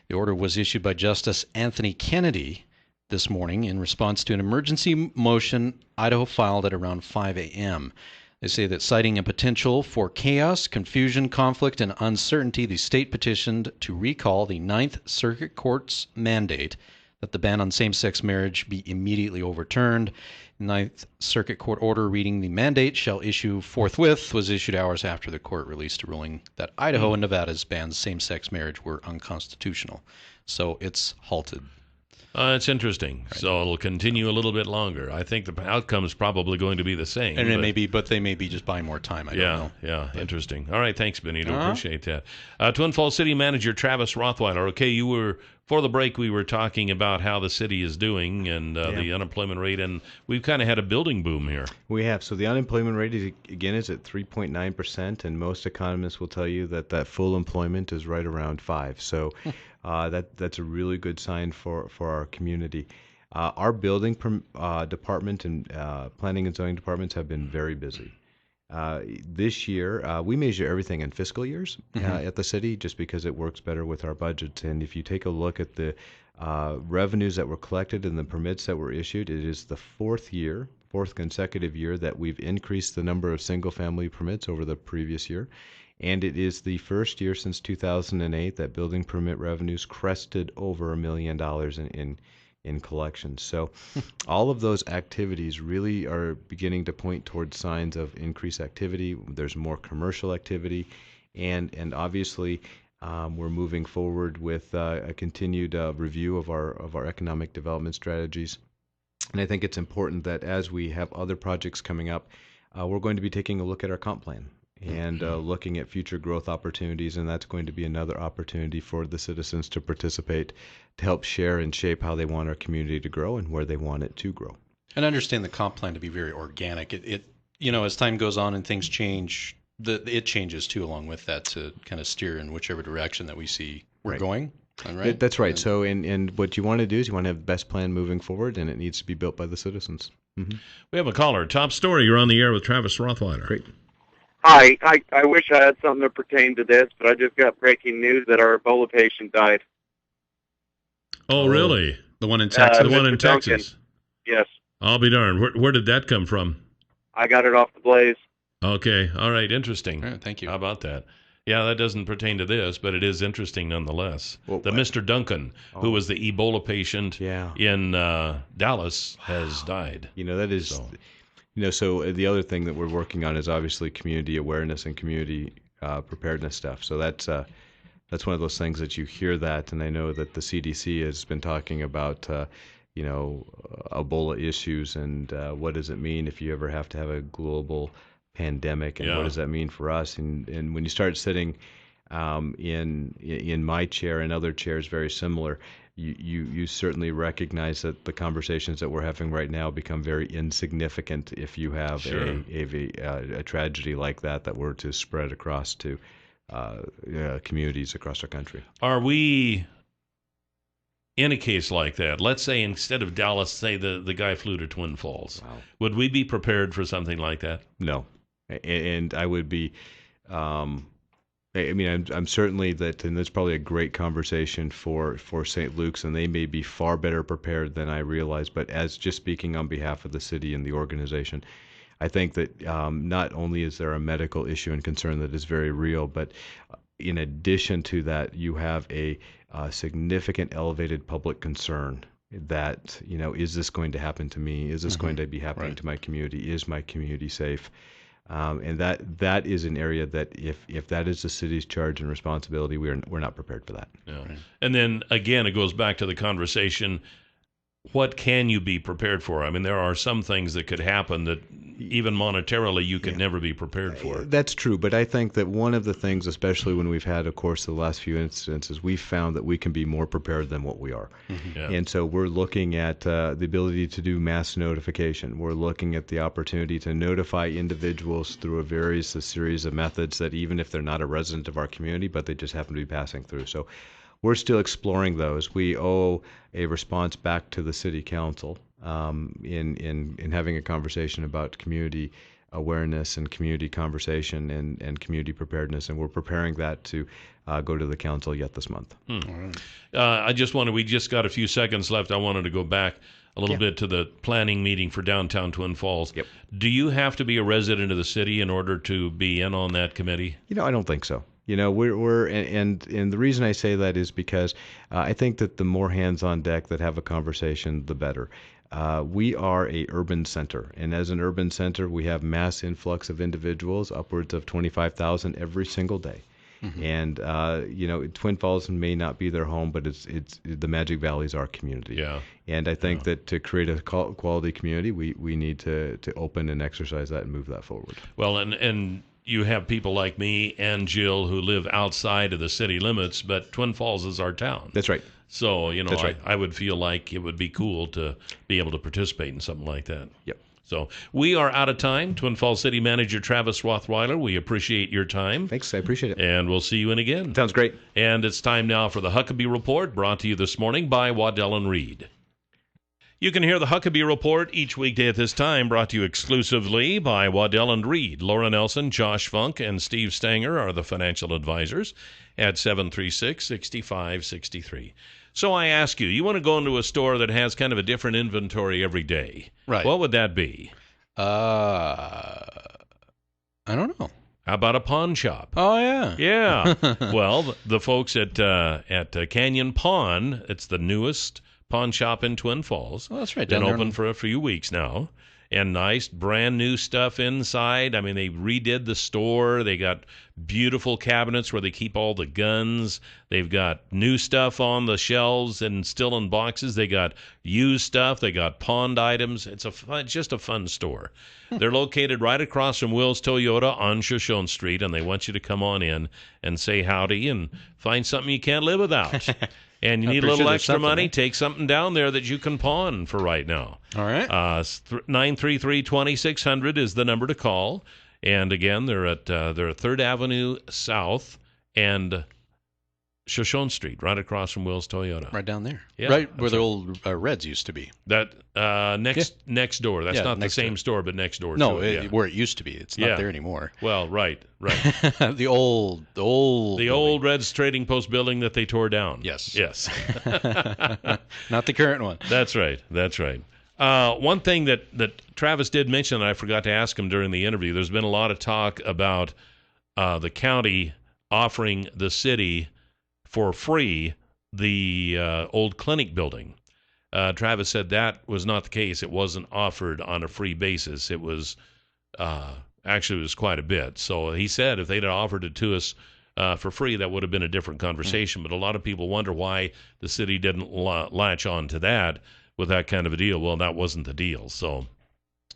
The order was issued by Justice Anthony Kennedy this morning in response to an emergency motion Idaho filed at around 5 a.m. They say that citing a potential for chaos, confusion, conflict, and uncertainty, the state petitioned to recall the Ninth Circuit Court's mandate that the ban on same-sex marriage be immediately overturned. The Ninth Circuit Court order reading the mandate shall issue forthwith was issued hours after the court released a ruling that Idaho and Nevada's bans same-sex marriage were unconstitutional. So it's halted. It's interesting. Right. So it'll continue a little bit longer. I think the outcome is probably going to be the same. And they may be just buying more time. I don't know. Yeah, interesting. All right, thanks, Benito. Appreciate that. Twin Falls City Manager Travis Rothweiler. Okay, for the break, we were talking about how the city is doing and the unemployment rate, and we've kind of had a building boom here. We have. So the unemployment rate, is at 3.9%, and most economists will tell you that full employment is right around 5%. So that's a really good sign for our community. Our building department and planning and zoning departments have been very busy. This year, we measure everything in fiscal years at the city just because it works better with our budget. And if you take a look at the revenues that were collected and the permits that were issued, it is the fourth consecutive year that we've increased the number of single-family permits over the previous year. And it is the first year since 2008 that building permit revenues crested over $1 million in collections. So all of those activities really are beginning to point towards signs of increased activity. There's more commercial activity, and obviously we're moving forward with a continued review of our economic development strategies. And I think it's important that as we have other projects coming up, we're going to be taking a look at our comp plan and looking at future growth opportunities, and that's going to be another opportunity for the citizens to participate, to help share and shape how they want our community to grow and where they want it to grow. And I understand the comp plan to be very organic. It as time goes on and things change, it changes too along with that to kind of steer in whichever direction that we see we're going. Right? That's right. So, and what you want to do is you want to have the best plan moving forward, and it needs to be built by the citizens. Mm-hmm. We have a caller. Top Story. You're on the air with Travis Rothweiler. Great. Hi, I wish I had something to pertain to this, but I just got breaking news that our Ebola patient died. Oh, really? The one in Texas? The one in Duncan. Texas? Yes. I'll be darned. Where did that come from? I got it off the Blaze. Okay. All right. Interesting. All right, thank you. How about that? Yeah, that doesn't pertain to this, but it is interesting nonetheless. Well, Mr. Duncan, who was the Ebola patient in Dallas, has died. That is... So. So the other thing that we're working on is obviously community awareness and community preparedness stuff. So that's one of those things that you hear that, and I know that the CDC has been talking about, Ebola issues and what does it mean if you ever have to have a global pandemic, and what does that mean for us? And when you start sitting in my chair and other chairs very similar, you certainly recognize that the conversations that we're having right now become very insignificant if you have a tragedy like that were to spread across to communities across our country. Are we, in a case like that, let's say instead of Dallas, say the guy flew to Twin Falls, Wow. Would we be prepared for something like that? No, and I would be. I mean, I'm certainly that, and that's probably a great conversation for St. Luke's, and they may be far better prepared than I realize. But as just speaking on behalf of the city and the organization, I think that not only is there a medical issue and concern that is very real, but in addition to that, you have a significant elevated public concern that, is this going to happen to me? Is this going to be happening to my community? Is my community safe? And that is an area that if that is the city's charge and responsibility, we're not prepared for that. Yeah. Right. And then again, it goes back to the conversation. What can you be prepared for? I mean, there are some things that could happen that even monetarily you could never be prepared for. That's true, but I think that one of the things, especially when we've had, of course, the last few instances, we've found that we can be more prepared than what we are. Mm-hmm. Yeah. And so we're looking at the ability to do mass notification. We're looking at the opportunity to notify individuals through a series of methods that even if they're not a resident of our community, but they just happen to be passing through. So we're still exploring those. We owe a response back to the city council in having a conversation about community awareness and community conversation and community preparedness, and we're preparing that to go to the council yet this month. All right. We just got a few seconds left. I wanted to go back a little bit to the planning meeting for downtown Twin Falls. Yep. Do you have to be a resident of the city in order to be in on that committee? I don't think so. And the reason I say that is because I think that the more hands on deck that have a conversation, the better. We are a urban center, and as an urban center, we have mass influx of individuals, upwards of 25,000 every single day. Mm-hmm. And Twin Falls may not be their home, but it's the Magic Valley is our community. Yeah. And I think that to create a quality community, we need to open and exercise that and move that forward. Well, and you have people like me and Jill who live outside of the city limits, but Twin Falls is our town. That's right. So, I would feel like it would be cool to be able to participate in something like that. Yep. So we are out of time. Twin Falls City Manager Travis Rothweiler, we appreciate your time. Thanks. I appreciate it. And we'll see you in again. Sounds great. And it's time now for the Huckabee Report, brought to you this morning by Waddell & Reed. You can hear the Huckabee Report each weekday at this time, brought to you exclusively by Waddell & Reed. Laura Nelson, Josh Funk, and Steve Stanger are the financial advisors at 736-6563. So I ask you want to go into a store that has kind of a different inventory every day. Right. What would that be? I don't know. How about a pawn shop? Oh, yeah. Yeah. Well, the folks at Canyon Pawn, it's the newest pawn shop in Twin Falls. Oh, that's right. Been open for a few weeks now. And nice, brand new stuff inside. I mean, they redid the store. They got beautiful cabinets where they keep all the guns. They've got new stuff on the shelves and still in boxes. They got used stuff. They got pawned items. It's just a fun store. They're located right across from Will's Toyota on Shoshone Street, and they want you to come on in and say howdy and find something you can't live without. And you need a little extra money, take something down there that you can pawn for right now. All right. 933-2600 is the number to call. And again, they're at 3rd Avenue South and Shoshone Street, right across from Will's Toyota. Right down there. Yeah, right where the old Reds used to be. That next door. That's not the same store, but next door. No, where it used to be. It's not there anymore. Well, right. the old Reds Trading Post building that they tore down. Yes. Not the current one. That's right. One thing that Travis did mention that I forgot to ask him during the interview, there's been a lot of talk about the county offering the city for free the old clinic building. Travis said that was not the case. It wasn't offered on a free basis. It was actually it was quite a bit. So he said if they'd offered it to us for free, that would have been a different conversation. But a lot of people wonder why the city didn't latch on to that with that kind of a deal. Well, that wasn't the deal. So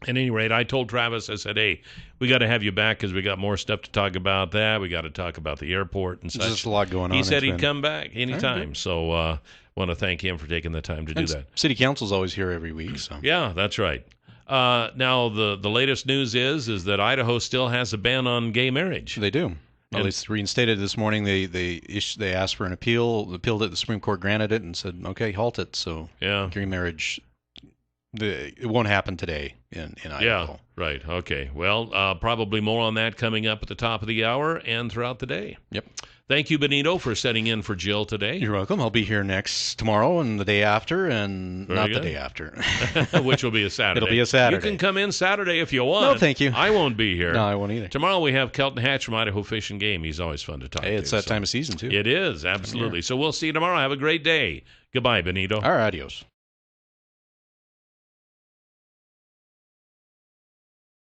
At any rate, I told Travis, I said, hey, we got to have you back because we got more stuff to talk about that. We got to talk about the airport and such. There's just a lot going on. He said It's he'd been- come back anytime. So want to thank him for taking the time to do And that. City Council's always here every week. So Yeah, that's right. Now, the latest news is that Idaho still has a ban on gay marriage. they do. At least reinstated this morning. They asked for an appeal. Appealed it. The Supreme Court granted it and said, okay, halt it. So Yeah. gay marriage, it won't happen today in Idaho. Yeah, right. Okay. Well, probably more on that coming up at the top of the hour and throughout the day. Yep. Thank you, Benito, for setting in for Jill today. You're welcome. I'll be here tomorrow and the day after, and Very not good. the day after. Which will be a Saturday. It'll be a Saturday. You can come in Saturday if you want. No, thank you. I won't be here. No, I won't either. Tomorrow we have Kelton Hatch from Idaho Fish and Game. He's always fun to talk to. Hey, it's that time of season, too. It is, absolutely. So we'll see you tomorrow. Have a great day. Goodbye, Benito. All right, adios.